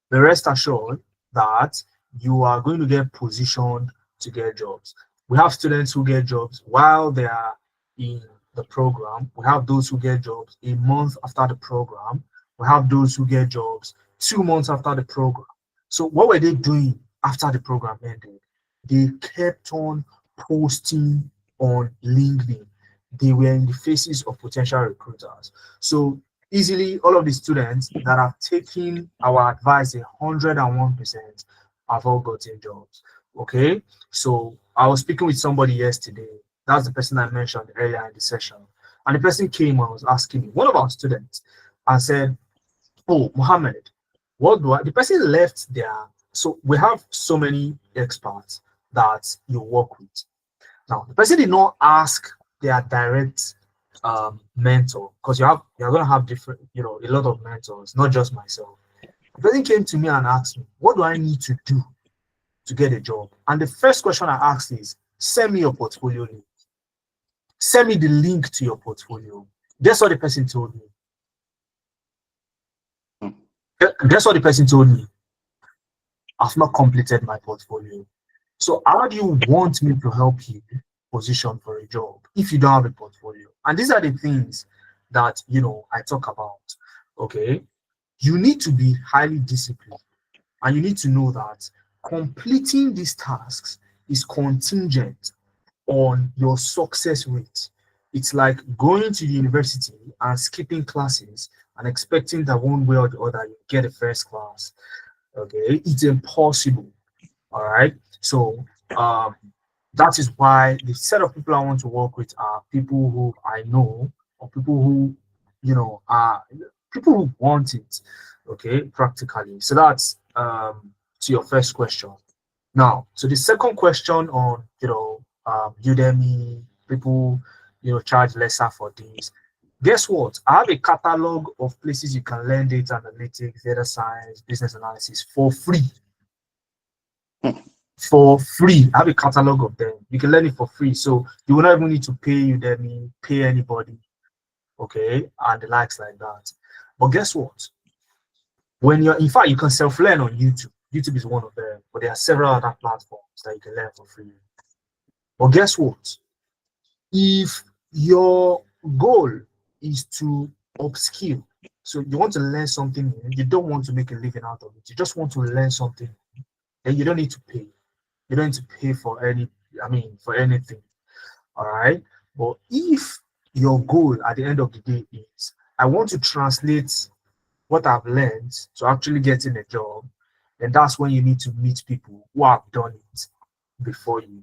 the rest assured that you are going to get positioned to get jobs. We have students who get jobs while they are in the program. We have those who get jobs a month after the program. We have those who get jobs 2 months after the program. So what were they doing after the program ended? They kept on posting on LinkedIn. They were in the faces of potential recruiters. So easily, all of the students that have taken our advice 101% have all gotten jobs. Okay, so I was speaking with somebody yesterday. That's the person I mentioned earlier in the session, and the person came and was asking me, one of our students, and said, "Oh, Mohammed, what do I?" The person left there. So we have so many experts that you work with. Now, the person did not ask their direct mentor, because you're going to have different, a lot of mentors, not just myself. The person came to me and asked me, what do I need to do to get a job? And the first question I asked is, send me your portfolio link. Send me the link to your portfolio. Guess what the person told me? Guess what the person told me? I've not completed my portfolio. So how do you want me to help you position for a job if you don't have a portfolio? And these are the things that I talk about. Okay, you need to be highly disciplined, and you need to know that completing these tasks is contingent on your success rate. It's like going to university and skipping classes and expecting that one way or the other you get a first class. Okay, it's impossible. All right. So that is why the set of people I want to work with are people who I know, or people who are people who want it. Okay, practically. So that's to your first question. Now, so the second question on Udemy, people charge lesser for this. Guess what? I have a catalog of places you can learn data analytics, data science, business analysis for free. For free. I have a catalog of them. You can learn it for free. So you will not even need to pay Udemy, pay anybody. Okay, and the likes like that. But guess what? When in fact, you can self-learn on YouTube. YouTube is one of them, but there are several other platforms that you can learn for free. But guess what? If your goal is to upskill, so you want to learn something new, you don't want to make a living out of it, you just want to learn something, then you don't need to pay. You don't need to pay for for anything. All right. But if your goal at the end of the day is, I want to translate what I've learned to actually getting a job, then that's when you need to meet people who have done it before you.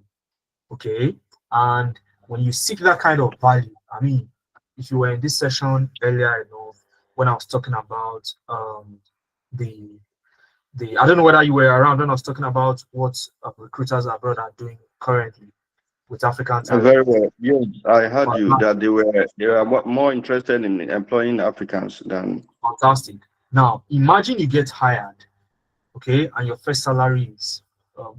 Okay. And when you seek that kind of value, if you were in this session earlier enough, when I was talking about I don't know whether you were around when I was talking about what recruiters abroad are doing currently with African talent.
Very well. Yes, I heard you that they were more interested in employing Africans than.
Fantastic. Now imagine you get hired, okay, and your first salary is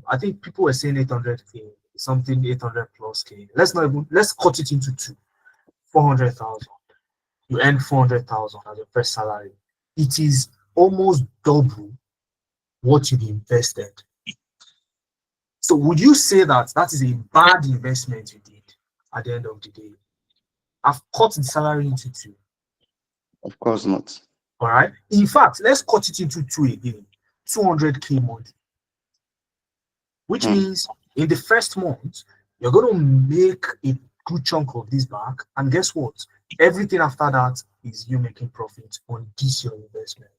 I think people were saying 800k, something 800 plus k. Let's cut it into two. 400,000. You earn 400,000 as your first salary. It is almost double what you've invested. So would you say that is a bad investment you did at the end of the day? I've cut the salary into two.
Of course not.
All right. In fact, let's cut it into two again. 200k monthly. Which means in the first month, you're going to make a good chunk of this back. And guess what? Everything after that is you making profit on this your investment.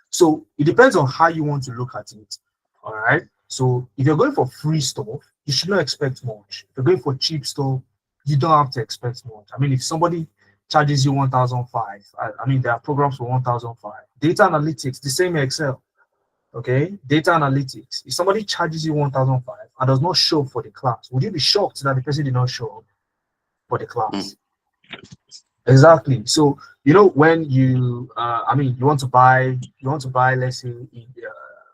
So it depends on how you want to look at it. All right. So if you're going for free stuff, you should not expect much. If you're going for cheap stuff, you don't have to expect much. If somebody charges you 1,005, there are programs for 1,005. Data analytics, the same Excel. Okay, data analytics. If somebody charges you 1,005 and does not show up for the class, would you be shocked that the person did not show up for the class? Exactly. So when you you want to buy, let's say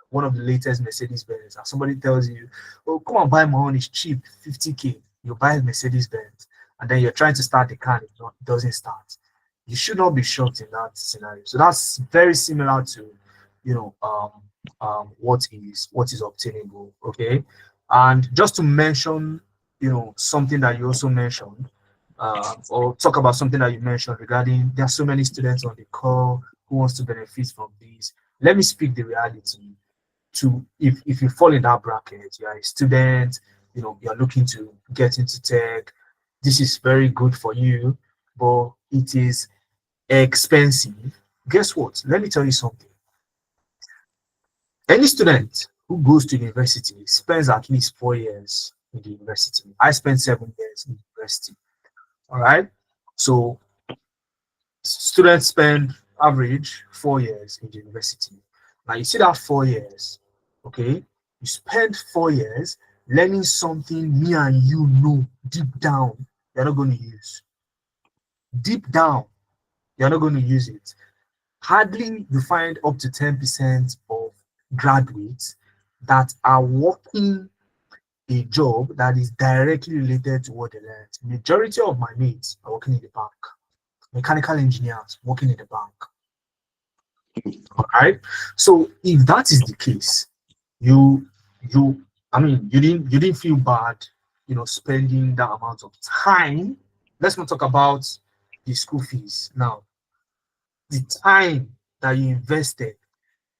one of the latest Mercedes Benz, and somebody tells you, "Oh, come on, buy my own, it's cheap, 50k." You buy a Mercedes Benz, and then you're trying to start the car, it doesn't start. You should not be shocked in that scenario. So that's very similar to what is obtainable. Okay, and just to mention something that you also mentioned, or talk about something that you mentioned regarding there are so many students on the call who wants to benefit from this. Let me speak the reality. If you fall in that bracket, you are a student, you're looking to get into tech, this is very good for you, but it is expensive. Guess what? Let me tell you something. Any student who goes to university spends at least 4 years in the university. I spent 7 years in university. All right. So students spend average 4 years in the university. Now you see that 4 years, okay? You spend 4 years learning something me and you know deep down you're not going to use. Deep down, you're not going to use it. Hardly you find up to 10% of graduates that are working a job that is directly related to what they learned. Majority of my mates are working in the bank. Mechanical engineers working in the bank. All right. So if that is the case, you I mean, you didn't feel bad, spending that amount of time. Let's not talk about the school fees now. The time that you invested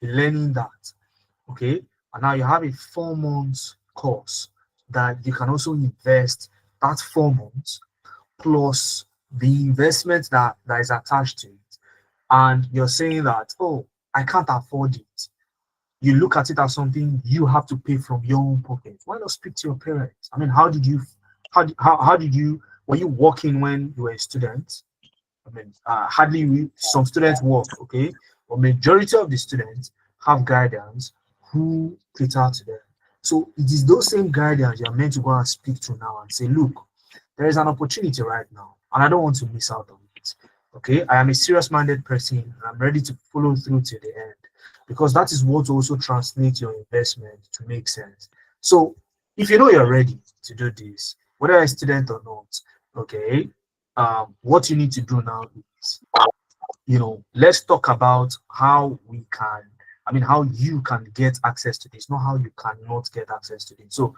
in learning that, okay, and now you have a 4 months course that you can also invest that 4 months plus the investment that is attached to it, and you're saying that, oh, I can't afford it. You look at it as something you have to pay from your own pocket. Why not speak to your parents? I mean, how did you, were you working when you were a student? I mean, some students work, okay, but majority of the students have guardians who cater to them. So it is those same guardians you're meant to go and speak to now and say, look, there is an opportunity right now, and I don't want to miss out on it. Okay, I am a serious-minded person, and I'm ready to follow through to the end, because that is what also translates your investment to make sense. So if you know you're ready to do this, whether you're a student or not, okay, what you need to do now is, let's talk about how how you can get access to this, not how you cannot get access to this. So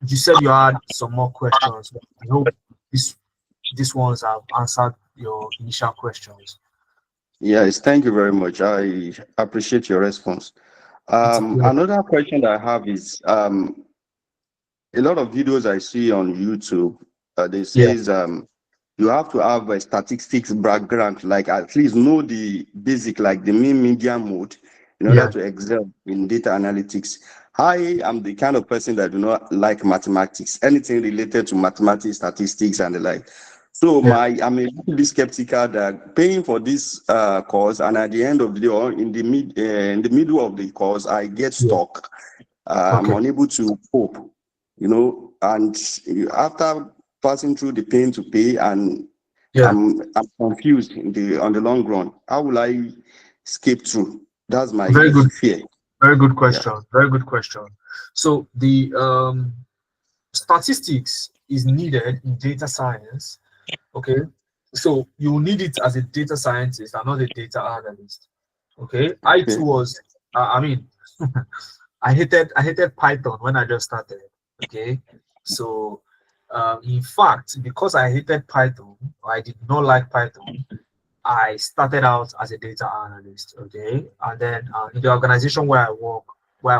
you said you had some more questions. I hope these ones have answered your initial questions.
Yes, thank you very much. I appreciate your response. Another question that I have is a lot of videos I see on YouTube, they says you have to have a statistics background, like at least know the basic, like the main media mode, in order to excel in data analytics. I am the kind of person that do not like mathematics, anything related to mathematics, statistics, and the like. So I'm a little bit skeptical that paying for this course, and at the end of the day, or in the middle of the course, I get stuck. I'm unable to cope, and after passing through the pain to pay, and I'm confused on the long run. How will I escape through? That's my fear.
Very good question. Very good question. So the statistics is needed in data science. Okay, so you need it as a data scientist and not a data analyst. Okay, I too was. I hated Python when I just started. Okay, so in fact, because I hated Python, I did not like Python, I started out as a data analyst. Okay, and then in the organization where I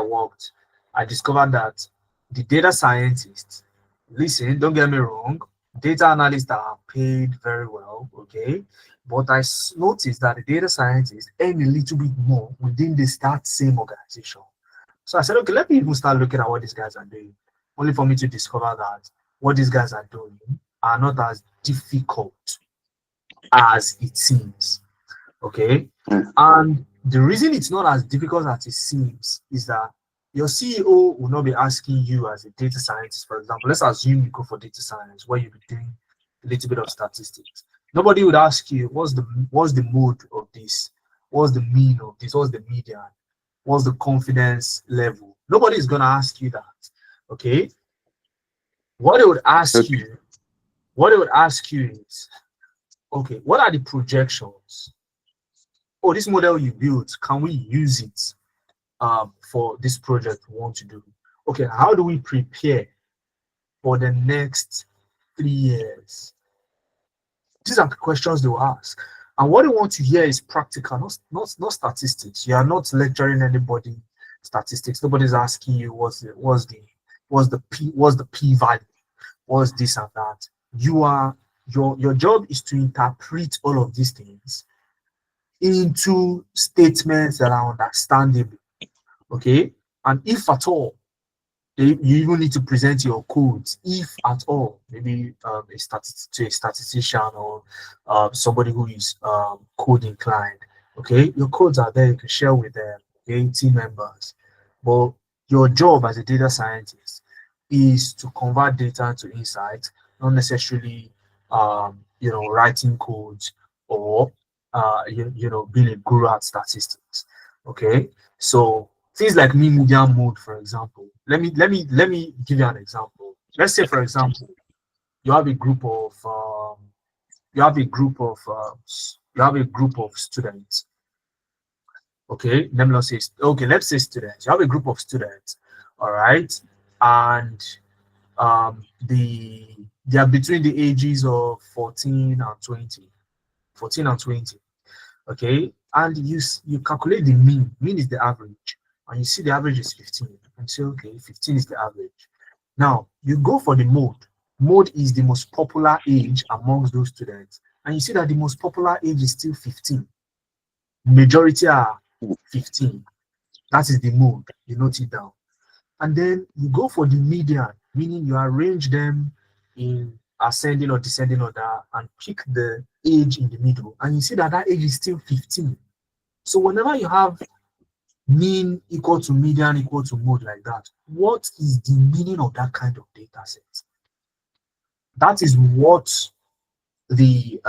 worked, I discovered that the data scientists, listen, don't get me wrong, data analysts are paid very well, okay, but I noticed that the data scientists earn a little bit more within that same organization. So I said, okay, let me even start looking at what these guys are doing, only for me to discover that what these guys are doing are not as difficult as it seems. Okay, and the reason it's not as difficult as it seems is that your CEO will not be asking you as a data scientist, for example. Let's assume you go for data science where you'll be doing a little bit of statistics. Nobody would ask you what's the mode of this, what's the mean of this, what's the median, what's the confidence level. Nobody is gonna ask you that. Okay, what they would ask you is, okay, what are the projections? Oh, this model you built, can we use it for this project we want to do? Okay, how do we prepare for the next 3 years? These are the questions they will ask. And what they want to hear is practical, not statistics. You are not lecturing anybody statistics. Nobody's asking you what's the p value, what's this and that. Your job is to interpret all of these things into statements that are understandable. Okay, and if at all, you even need to present your codes, if at all, maybe to a statistician or somebody who is code inclined. Okay, your codes are there, you can share with them, okay, team members. But your job as a data scientist is to convert data to insights, not necessarily writing codes or being a guru at statistics. Okay, so things like media mode, for example. Let me give you an example. Let's say, for example, you have a group of students. Okay, let me not say, okay, let's say students. You have a group of students, all right, and they are between the ages of 14 and 20. 14 and 20. Okay, and you calculate the mean. Mean is the average, and you see the average is 15, and say, okay, 15 is the average. Now you go for the mode. Mode is the most popular age amongst those students, and you see that the most popular age is still 15. Majority are 15. That is the mode. You note it down, and then you go for the median, meaning you arrange them in ascending or descending order and pick the age in the middle, and you see that that age is still 15. So whenever you have mean equal to median equal to mode like that, what is the meaning of that kind of data set? That is what your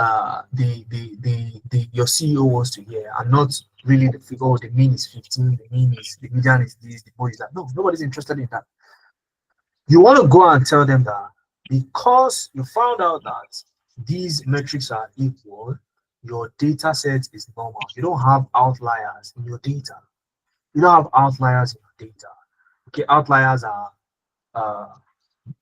CEO wants to hear, and not really the figure. Oh, the mean is 15, the mean is the median is this, the mode is that. No, nobody's interested in that. You want to go and tell them that because you found out that these metrics are equal, your data set is normal. You don't have outliers in your data. You don't have outliers in your data. Okay, outliers are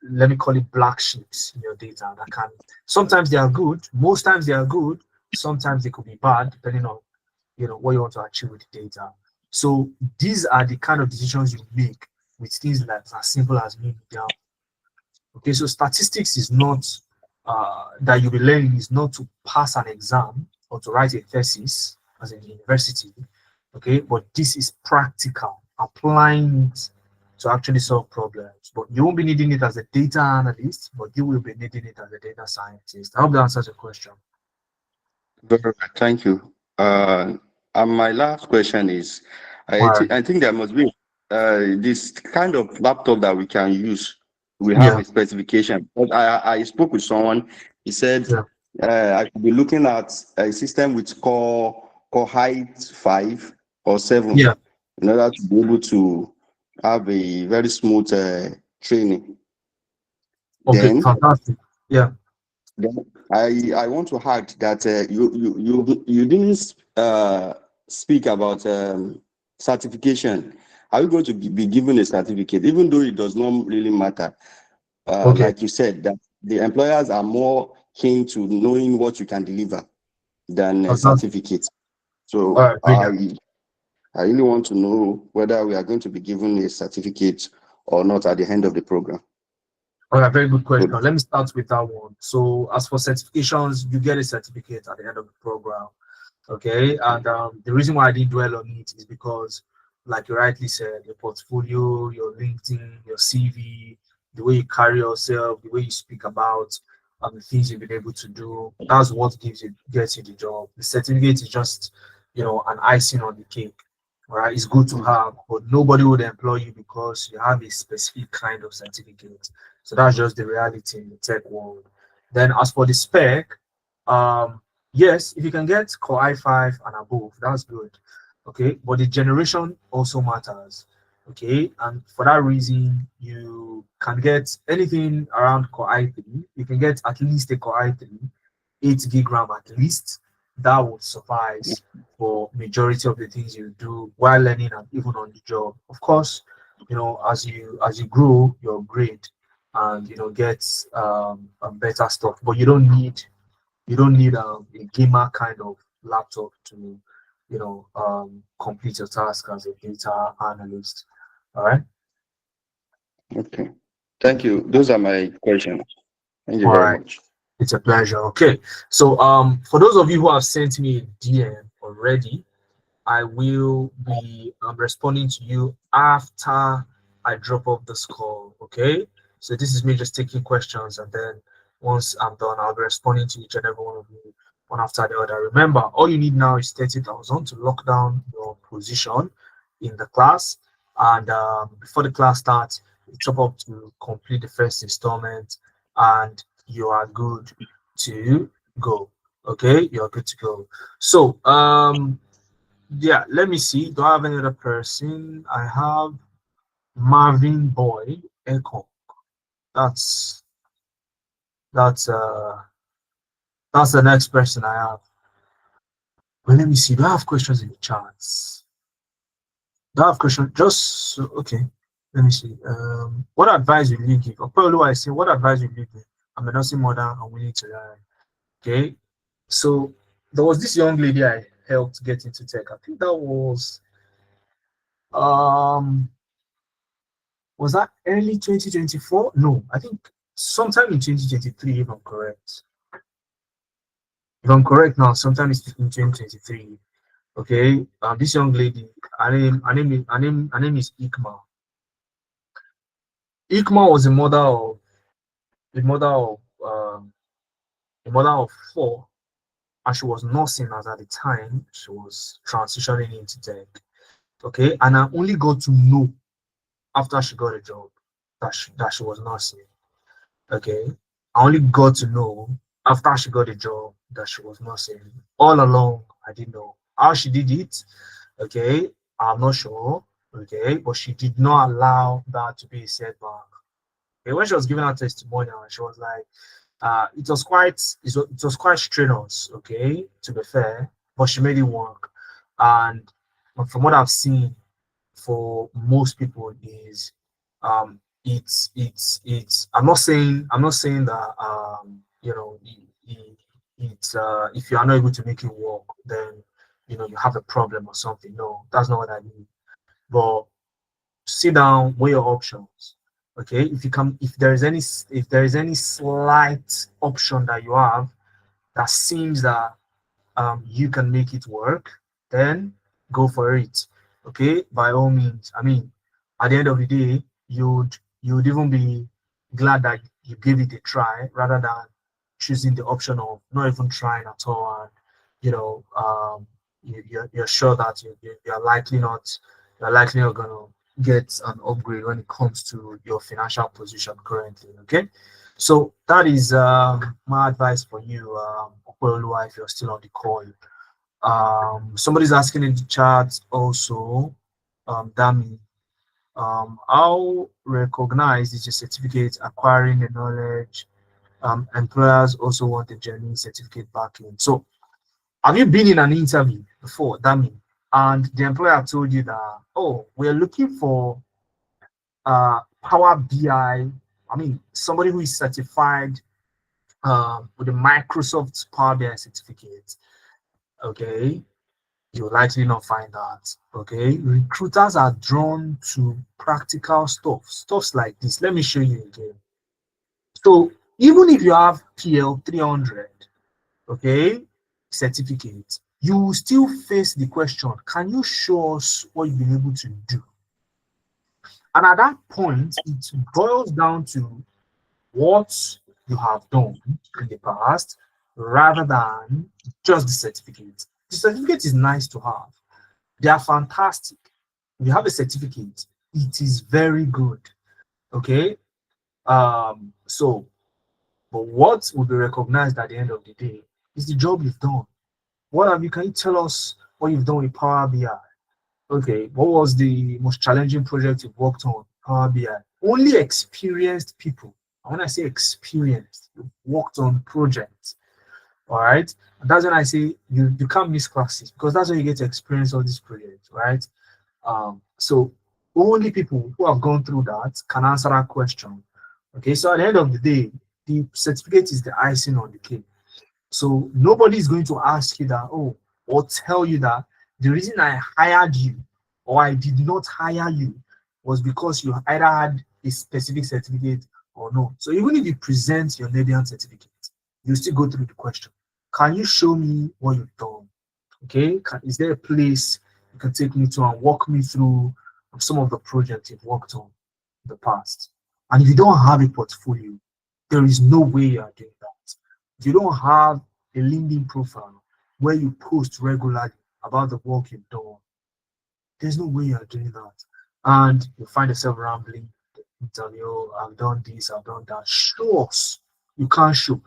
let me call it black sheeps in your data that can sometimes they are good, most times they are good, sometimes they could be bad depending on what you want to achieve with the data. So these are the kind of decisions you make with things like as simple as mean median. Okay, so statistics is not that you'll be learning is not to pass an exam or to write a thesis as in university. Okay, but this is practical, applying it to actually solve problems. But you won't be needing it as a data analyst, but you will be needing it as a data scientist. I hope that answers your question.
Very well, thank you. And my last question is, I think there must be this kind of laptop that we can use. We have a specification. But I spoke with someone. He said I could be looking at a system with core height 5 or 7 in order to be able to have a very smooth training.
Okay,
Then,
fantastic. Yeah.
then I want to add that you didn't speak about certification. Are you going to be given a certificate, even though it does not really matter?
Okay.
Like you said, that the employers are more keen to knowing what you can deliver than a certificate. So I really want to know whether we are going to be given a certificate or not at the end of the program.
Okay, very good question. Let me start with that one. So as for certifications, you get a certificate at the end of the program. Okay, and the reason why I didn't dwell on it is because, like you rightly said, your portfolio, your LinkedIn, your CV, the way you carry yourself, the way you speak about the things you've been able to do, that's what gets you the job. The certificate is just, an icing on the cake. Right? It's good to have, but nobody would employ you because you have a specific kind of certificate. So that's just the reality in the tech world. Then as for the spec, yes, if you can get Core i5 and above, that's good. Okay, but the generation also matters. Okay, and for that reason, you can get anything around Core i3. You can get at least a Core i3, 8 gig RAM at least. That would suffice for majority of the things you do while learning and even on the job. Of course, as you grow, you upgrade and get better stuff. But you don't need a gamer kind of laptop to complete your task as a data analyst. All right.
Okay. Thank you. Those are my questions. Thank you
All
very
right.
much.
It's a pleasure. Okay. So for those of you who have sent me a DM already, I will be responding to you after I drop off this call. Okay. So this is me just taking questions, and then once I'm done, I'll be responding to each and every one of you one after the other. Remember, all you need now is 30,000 to lock down your position in the class. And before the class starts, you chop up to complete the first installment, and you are good to go. Okay, you're good to go. So yeah, let me see. Do I have any other person? I have Marvin Boy Echo. That's the next person I have. Well, let me see. Do I have questions in the chats? I have question. Okay. Let me see. What advice will you give? Apollo, I say, what advice will you give? I'm a nursing mother. I'm willing to learn. Okay. So there was this young lady I helped get into tech. I think that was that early 2024? No, I think sometime in 2023, if I'm correct. If I'm correct now, sometime in 2023. Okay. This young lady, her name is Ikma. Ikma was a mother of um, a mother of four, and she was nursing as at the time she was transitioning into tech. Okay, and I only got to know after she got a job that she was nursing. Okay, I only got to know after she got a job that she was nursing. All along, I didn't know how she did it. Okay, I'm not sure. Okay, but she did not allow that to be a setback. Okay, when she was giving her testimonial, she was like, it was quite strenuous, okay, to be fair, but she made it work. And from what I've seen for most people is it's I'm not saying that it's if you are not able to make it work, then you have a problem or something. No, that's not what I mean. But sit down, weigh your options. Okay, if there is any slight option that you have that seems that you can make it work, then go for it. Okay, by all means. I mean, at the end of the day, you'd even be glad that you gave it a try rather than choosing the option of not even trying at all. And you're sure that you're likely not gonna get an upgrade when it comes to your financial position currently. Okay, so that is my advice for you, Okwelua, if you're still on the call. Somebody's asking in the chat also, Dami, how recognized is your certificate acquiring the knowledge? Employers also want a genuine certificate backing. So have you been in an interview before, Dami, and the employer told you that, oh, we're looking for Power BI, I mean, somebody who is certified with the Microsoft Power BI certificate, okay, you'll likely not find that. Okay, recruiters are drawn to practical stuffs like this. Let me show you again. So even if you have PL 300, okay, certificate, you will still face the question: can you show us what you've been able to do? And at that point, it boils down to what you have done in the past rather than just the certificate. The certificate is nice to have. They are fantastic. If you have a certificate, it is very good. Okay. So, but what will be recognized at the end of the day is the job you've done. Can you tell us what you've done with Power BI? Okay, what was the most challenging project you've worked on? Power BI. Only experienced people. And when I say experienced, you've worked on projects. All right. And that's when I say you can't miss classes because that's when you get to experience all these projects, right? So only people who have gone through that can answer that question. Okay, so at the end of the day, the certificate is the icing on the cake. So nobody is going to ask you that, or tell you that the reason I hired you or I did not hire you was because you either had a specific certificate or no. So even if you present your Nadian certificate, you still go through the question. Can you show me what you've done? Okay, is there a place you can take me to and walk me through some of the projects you've worked on in the past? And if you don't have a portfolio, there is no way you are doing that. If you don't have a LinkedIn profile where you post regularly about the work you've done, there's no way you are doing that. And you find yourself rambling, telling you, I've done this, I've done that. Show us. You can't show.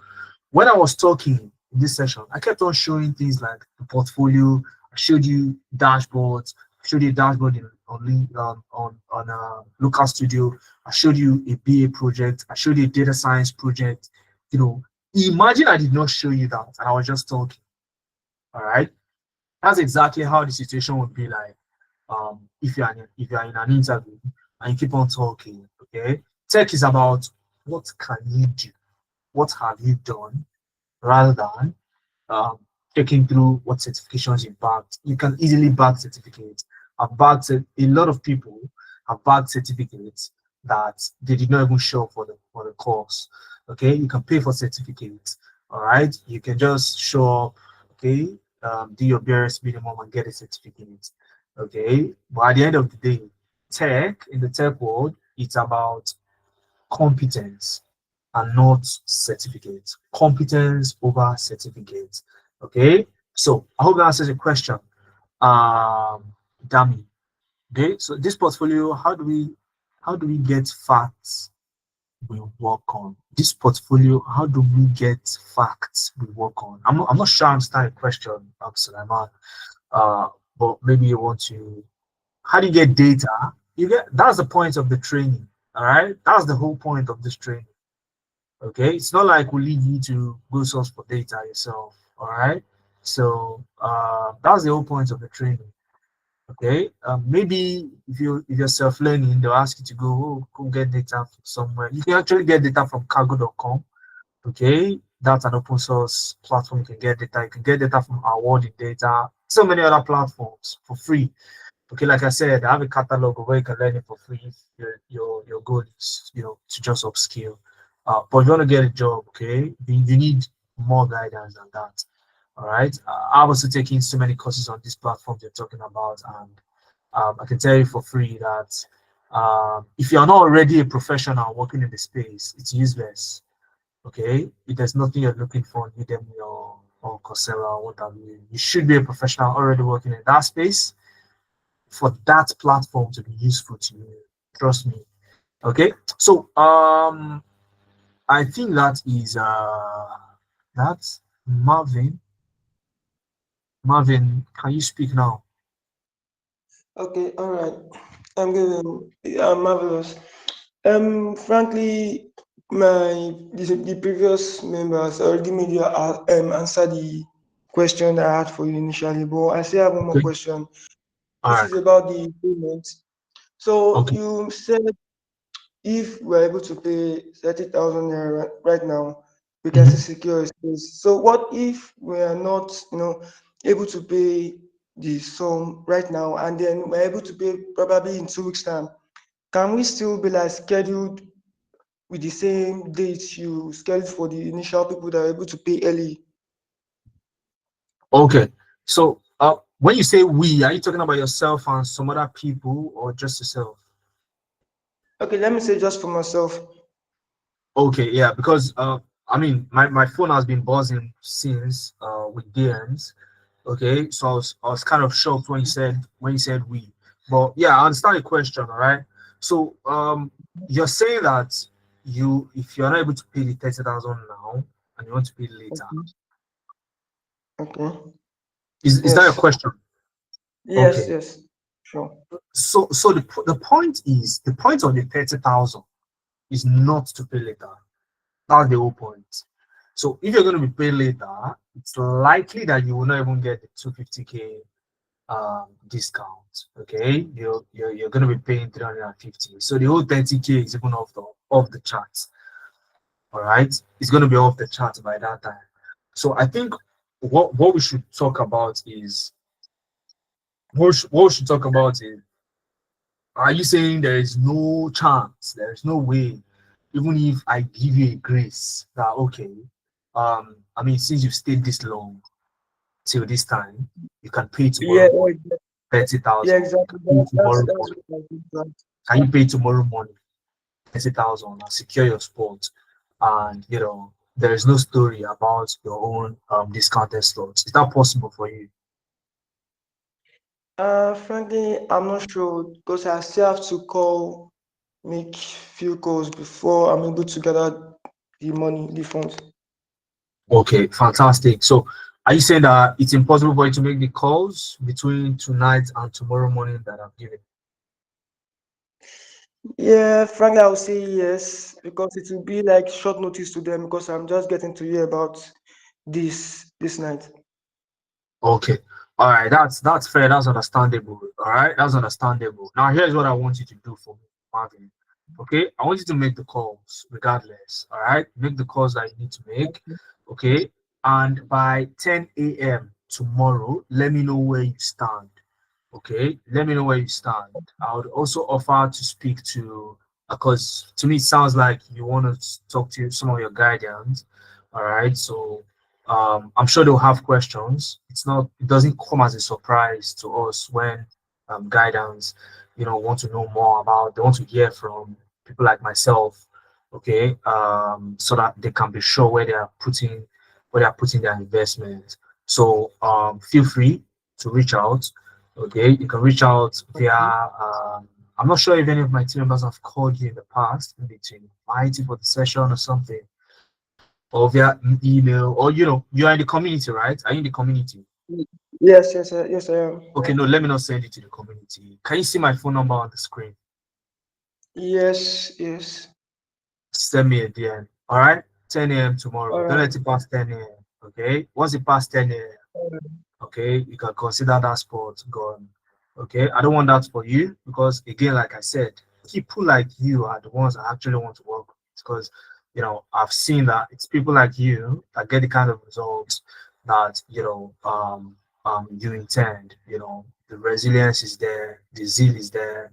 When I was talking in this session, I kept on showing things like the portfolio. I showed you dashboards. I showed you a dashboard on Local Studio. I showed you a BA project. I showed you a data science project. Imagine I did not show you that and I was just talking. All right. That's exactly how the situation would be like. if you're in an interview and you keep on talking, okay? Tech is about what can you do, what have you done, rather than um, checking through what certifications you bagged. You can easily bag certificates. I've bagged a lot of people have bagged certificates that they did not even show for the course. Okay, you can pay for certificates. All right, you can just show up. Okay, do your barest minimum and get a certificate. Okay, but at the end of the day, in the tech world, it's about competence and not certificates. Competence over certificates. Okay, so I hope that answers the question. Dami. Okay, so this portfolio, how do we get facts we work on? This portfolio, how do we get facts we work on? I'm not sure I understand the question, Sulaiman. But maybe you want to, how do you get data? That's the point of the training. All right, that's the whole point of this training. Okay, it's not like we lead you to go source for data yourself. All right, so that's the whole point of the training. Okay, maybe if you're self-learning, they'll ask you to go get data from somewhere. You can actually get data from cargo.com. Okay, that's an open source platform. You can get data. You can get data from Awarding Data, so many other platforms for free. Okay, like I said, I have a catalog of where you can learn it for free if your goal is, to just upskill. But if you want to get a job, okay, you need more guidance than that. All right. I've also taken so many courses on these platforms you're talking about, and I can tell you for free that if you're not already a professional working in the space, it's useless. Okay, if there's nothing you're looking for, Udemy or Coursera or what have you, you should be a professional already working in that space for that platform to be useful to you. Trust me. Okay, so I think that's Marvin. Marvin, can you speak now?
Okay, all right. I'm good. I'm marvelous. Frankly, the previous members already made you answer the question I had for you initially, but I still have one more
Okay.
question.
All
This
right.
is about the payment. So
Okay.
you said if we're able to pay 30,000 naira right now, we can still secure a space. So what if we are not, able to pay the sum right now, and then we're able to pay probably in 2 weeks' time? Can we still be like scheduled with the same dates you scheduled for the initial people that are able to pay early?
Okay. So when you say we, are you talking about yourself and some other people or just yourself?
Okay, let me say just for myself.
Okay, yeah, because I mean my phone has been buzzing since with DMs. Okay, so I was kind of shocked when you said we. But yeah, I understand the question, all right. So you're saying that if you're not able to pay the 30,000 now and you want to pay later.
Okay.
Is that your
Yes.
question?
Yes,
Okay.
yes. Sure.
So the point of the 30,000 is not to pay later. That's the whole point. So if you're going to be paid later, it's likely that you will not even get the 250k discount. Okay, you're going to be paying 350. So the whole 30k is even off the charts. All right, it's going to be off the charts by that time. So I think what we should talk about is what we should talk about is, are you saying there is no chance, there is no way, even if I give you a grace that okay, I mean since you've stayed this long till this time, you can pay
Yeah,
tomorrow morning
yeah,
30,000.
exactly.
Pay
That's
tomorrow
that's
morning.
what I think. Right.
Can you pay tomorrow morning 30,000 and secure your spot? And there is no story about your own discounted slots. Is that possible for you?
Frankly, I'm not sure because I still have to make few calls before I'm able to gather the money, the funds.
Okay, fantastic. So are you saying that it's impossible for you to make the calls between tonight and tomorrow morning that I've given?
Yeah, frankly, I would say yes because it will be like short notice to them because I'm just getting to hear about this night.
Okay. All right, that's fair. That's understandable. All right, that's understandable. Now, here's what I want you to do for me, Marvin. Okay, I want you to make the calls regardless. All right, make the calls that you need to make. Okay, and by 10 a.m. tomorrow, let me know where you stand. Okay, let me know where you stand. I would also offer to speak to, because to me it sounds like you want to talk to some of your guardians. All right, so I'm sure they'll have questions. It doesn't come as a surprise to us when guidance, want to know more about, they want to hear from people like myself, okay, so that they can be sure where they are putting their investment. So feel free to reach out. Okay, you can reach out via. I'm not sure if any of my team members have called you in the past, maybe to invite you for the session or something, or via email, or you are in the community, right? Are you in the community?
Yes, yes, yes, I am.
Okay, no, let me not send it to the community. Can you see my phone number on the screen?
Yes, yes.
Send me a DM. All right, 10 a.m. tomorrow.
All
Don't
right.
let it pass 10 a.m. Okay, once it pass 10 a.m. Okay, you can consider that spot gone. Okay, I don't want that for you because, again, like I said, people like you are the ones I actually want to work with, because I've seen that it's people like you that get the kind of results that you intend. The resilience is there, the zeal is there.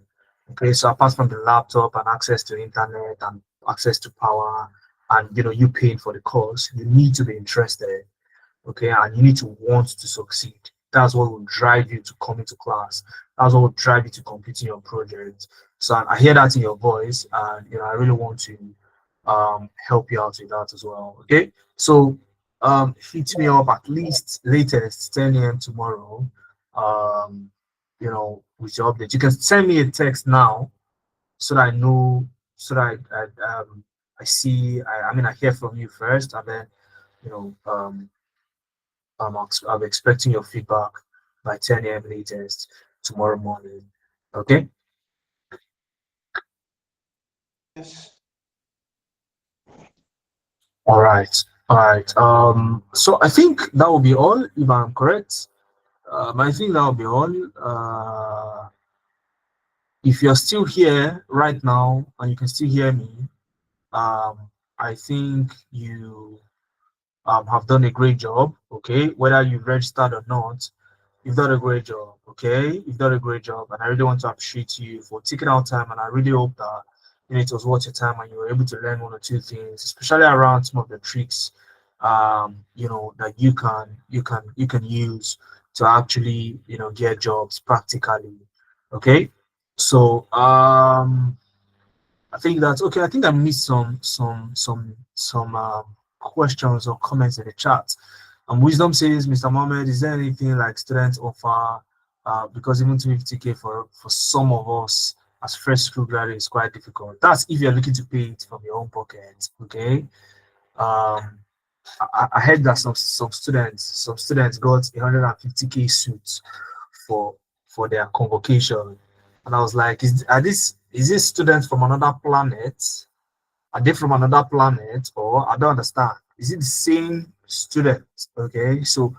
Okay, so apart from the laptop and access to internet and access to power, and you paying for the course, you need to be interested. Okay, and you need to want to succeed. That's what will drive you to come into class. That's what will drive you to complete your project. So I hear that in your voice, and I really want to help you out with that as well. Okay, so hit me up at least latest 10 a.m. tomorrow. With your update, you can send me a text now so that I know, so that I see. I mean, I hear from you first, and then you know um I'm expecting your feedback by 10 a.m. latest tomorrow morning. Okay.
Yes.
All right. All right. So I think that will be all, if I'm correct. I think that will be all. If you're still here right now and you can still hear me, um, I think you have done a great job. Okay, whether you've registered or not, you've done a great job. Okay, you've done a great job, and I really want to appreciate you for taking out time. And I really hope that it was worth your time and you were able to learn one or two things, especially around some of the tricks, that you can use to actually get jobs practically. Okay, so I think that's okay. I think I missed some questions or comments in the chat. Wisdom says, Mr. Mohammed, is there anything like students offer? Because even 250K for some of us as fresh school graduates is quite difficult. That's if you're looking to pay it from your own pocket. Okay. I heard that some students got 150K suits for their convocation, and I was like, is this students from another planet? Are they from another planet, or I don't understand? Is it the same student? Okay, so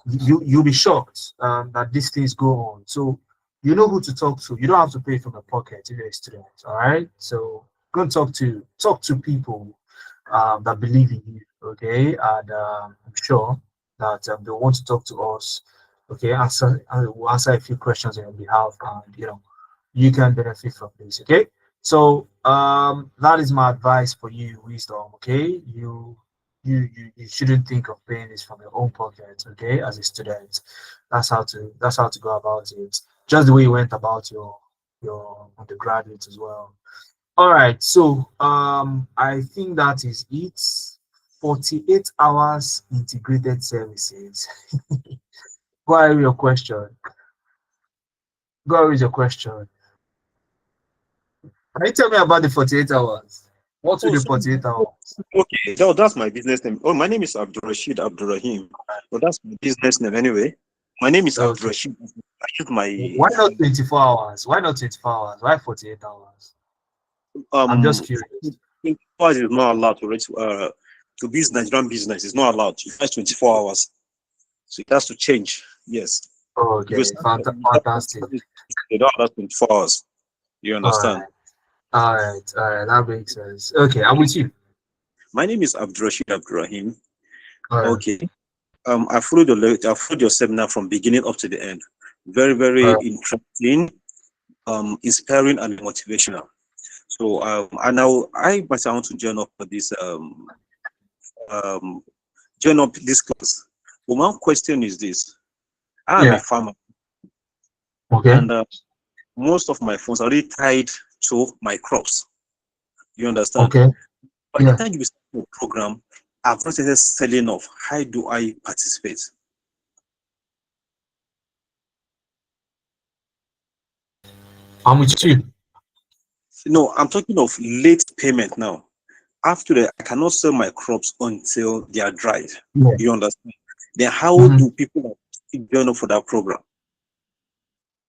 you'll be shocked that these things go on. So you know who to talk to. You don't have to pay from your pocket if you're a student. All right, so go and talk to people that believe in you. Okay, and I'm sure that they want to talk to us. Okay, we'll answer a few questions on your behalf, and you can benefit from this. Okay. So that is my advice for you, Wisdom. Okay, you shouldn't think of paying this from your own pocket. Okay, as a student, that's how to go about it. Just the way you went about your undergraduate as well. All right, so I think that is it. 48 hours integrated services. Go ahead with your question. Go ahead with your question. Can you tell me about the 48 hours? What's with the 48 hours?
Okay, that's my business name. Oh, my name is Abdul Rashid Abdurrahim. Well, that's my business name anyway. My name is Abdul Rashid. I use my.
Why not 24 hours? Why not 24 hours? Why 48 hours? I'm just curious.
24 hours is not allowed to business, run business. It's not allowed. It's 24 hours. So it has to change. Yes.
Okay,
Because
fantastic.
they don't allow 24 hours. You
All
understand?
right, all right, that makes sense. Okay, I'm with you.
My name is Abdurrashid Abdurrahim.
All right,
Okay. I followed I followed your seminar from beginning up to the end. Very,
all
very
right.
interesting, inspiring and motivational. So and now I myself want to join up for this um join up this class. But one question is this: I am a
Yeah.
farmer,
Okay.
and most of my funds are already tied to my crops. You understand?
Okay.
By the
Yeah.
time you start the program, I've not started selling off. How do I participate?
I'm with you.
No, I'm talking of late payment now. After that, I cannot sell my crops until they are dried.
Yeah.
You understand? Then how
Mhm.
do people join up for that program?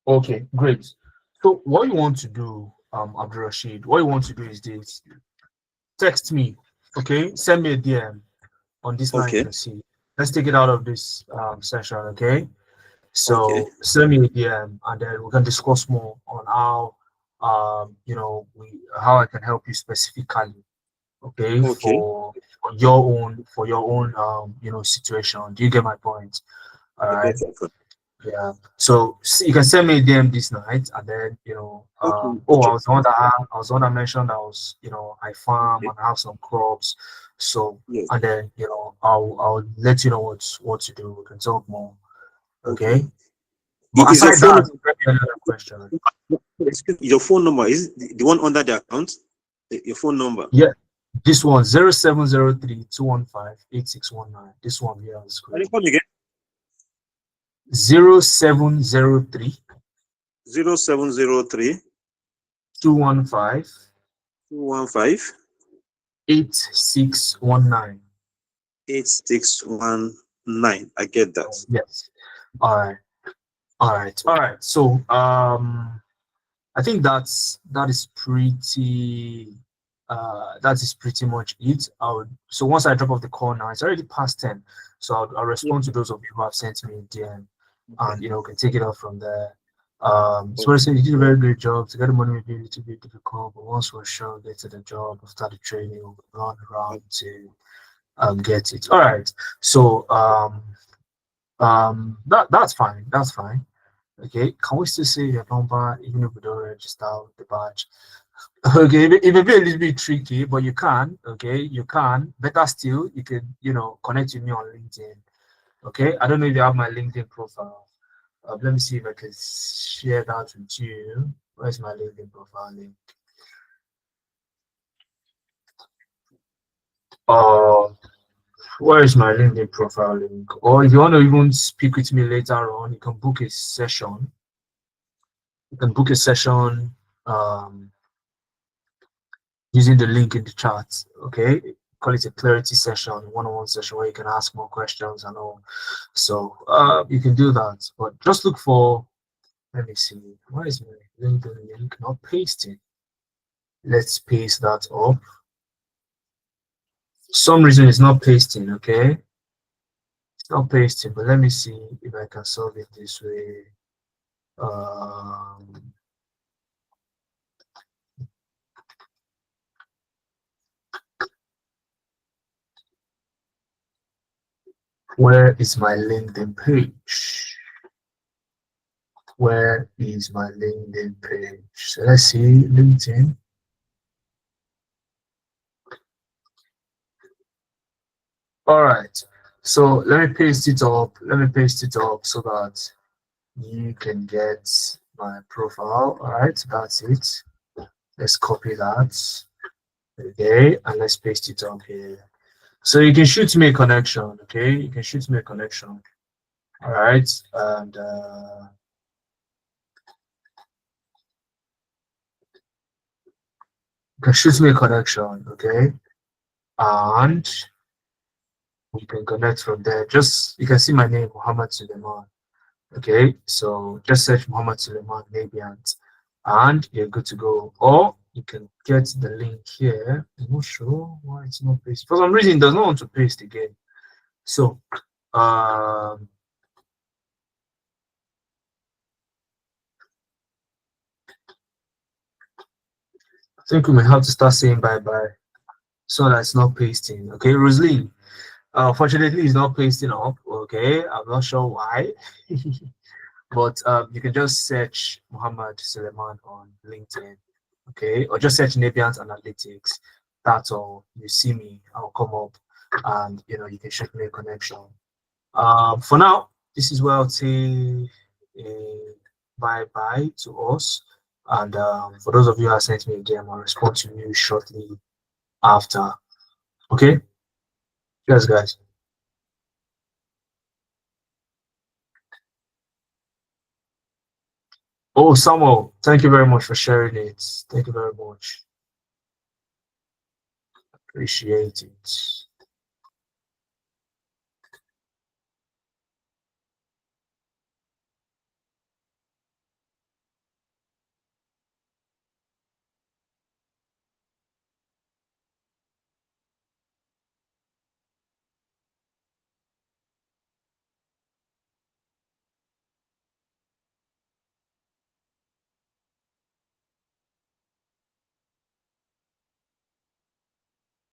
Okay, great. So what you want to do, Abdul Rashid, what you want to do is this: text me, okay? Send me a DM on this line you
Okay,
can see. Let's take it out of this session, okay?
okay,
So send me a DM and then we can discuss more on how how I can help you specifically, okay,
okay.
for your own situation. Do you get my point? All
I
right.
get it.
Yeah. So you can send me a DM this night, and then
Okay,
oh,
okay,
I was the one that mentioned I farm
okay.
and have some crops. So
Yes,
and then I'll let you know what to do. We can talk more.
okay.
Okay. But
Is your
aside
phone
that, another question.
excuse me, your phone number is the one under the account? Your phone number.
Yeah, this one 0703-215-8619. This one here on the
Can you
screen.
come again?
0703
0703
215
215
8619.
8619. I get that.
Yes. All right. All right. All right. So I think that is pretty much it. So once I drop off the call now, it's already past 10. So I'll respond to those of you who have sent me a DM, and we can take it off from there. So I say you did a very great job. To get the money may be a little bit difficult, but once we're sure get to the job after the training, we'll run around to get it. All right. So that's fine. That's fine. Okay, can we still say your number even if we don't register with the badge? Okay, it may be a little bit tricky, but you can. Okay, you can. Better still, you can connect with me on LinkedIn. Okay, I don't know if you have my LinkedIn profile. Let me see if I can share that with you. Where's my LinkedIn profile link? Where is my LinkedIn profile link? Or if you want to even speak with me later on, you can book a session. You can book a session using the link in the chat. Okay, call it a clarity session, one-on-one session where you can ask more questions and all. So you can do that, but just look for. Let me see. Where is my LinkedIn link? Not pasting. Let's paste that up. For some reason it's not pasting. Okay, it's not pasting. But let me see if I can solve it this way. Where is my LinkedIn page? Where is my LinkedIn page? So let's see, LinkedIn. All right. So let me paste it up. Let me paste it up so that you can get my profile. All right, that's it. Let's copy that. Okay, and let's paste it up here. So you can shoot me a connection. Okay, you can shoot me a connection. All right, and you can shoot me a connection. Okay, and we can connect from there. Just you can see my name, Muhammad Suleiman. Okay, so just search Muhammad Suleiman Nabiant and you're good to go. Or you can get the link here. I'm not sure why it's not pasted. For some reason, it does not want to paste again. So, you think we may have to start saying bye-bye so that it's not pasting. Okay, Rosalie, fortunately it's not pasting up. Okay, I'm not sure why. But you can just search Muhammad Suleiman on LinkedIn, okay, or just search Nebians Analytics. That's all. You see me, I'll come up, and you can shoot me a connection. For now, this is where I'll say bye to us, and for those of you who have sent me a DM, I'll respond to you shortly after. Okay, cheers, guys. Oh, Samuel, thank you very much for sharing it. Thank you very much. Appreciate it.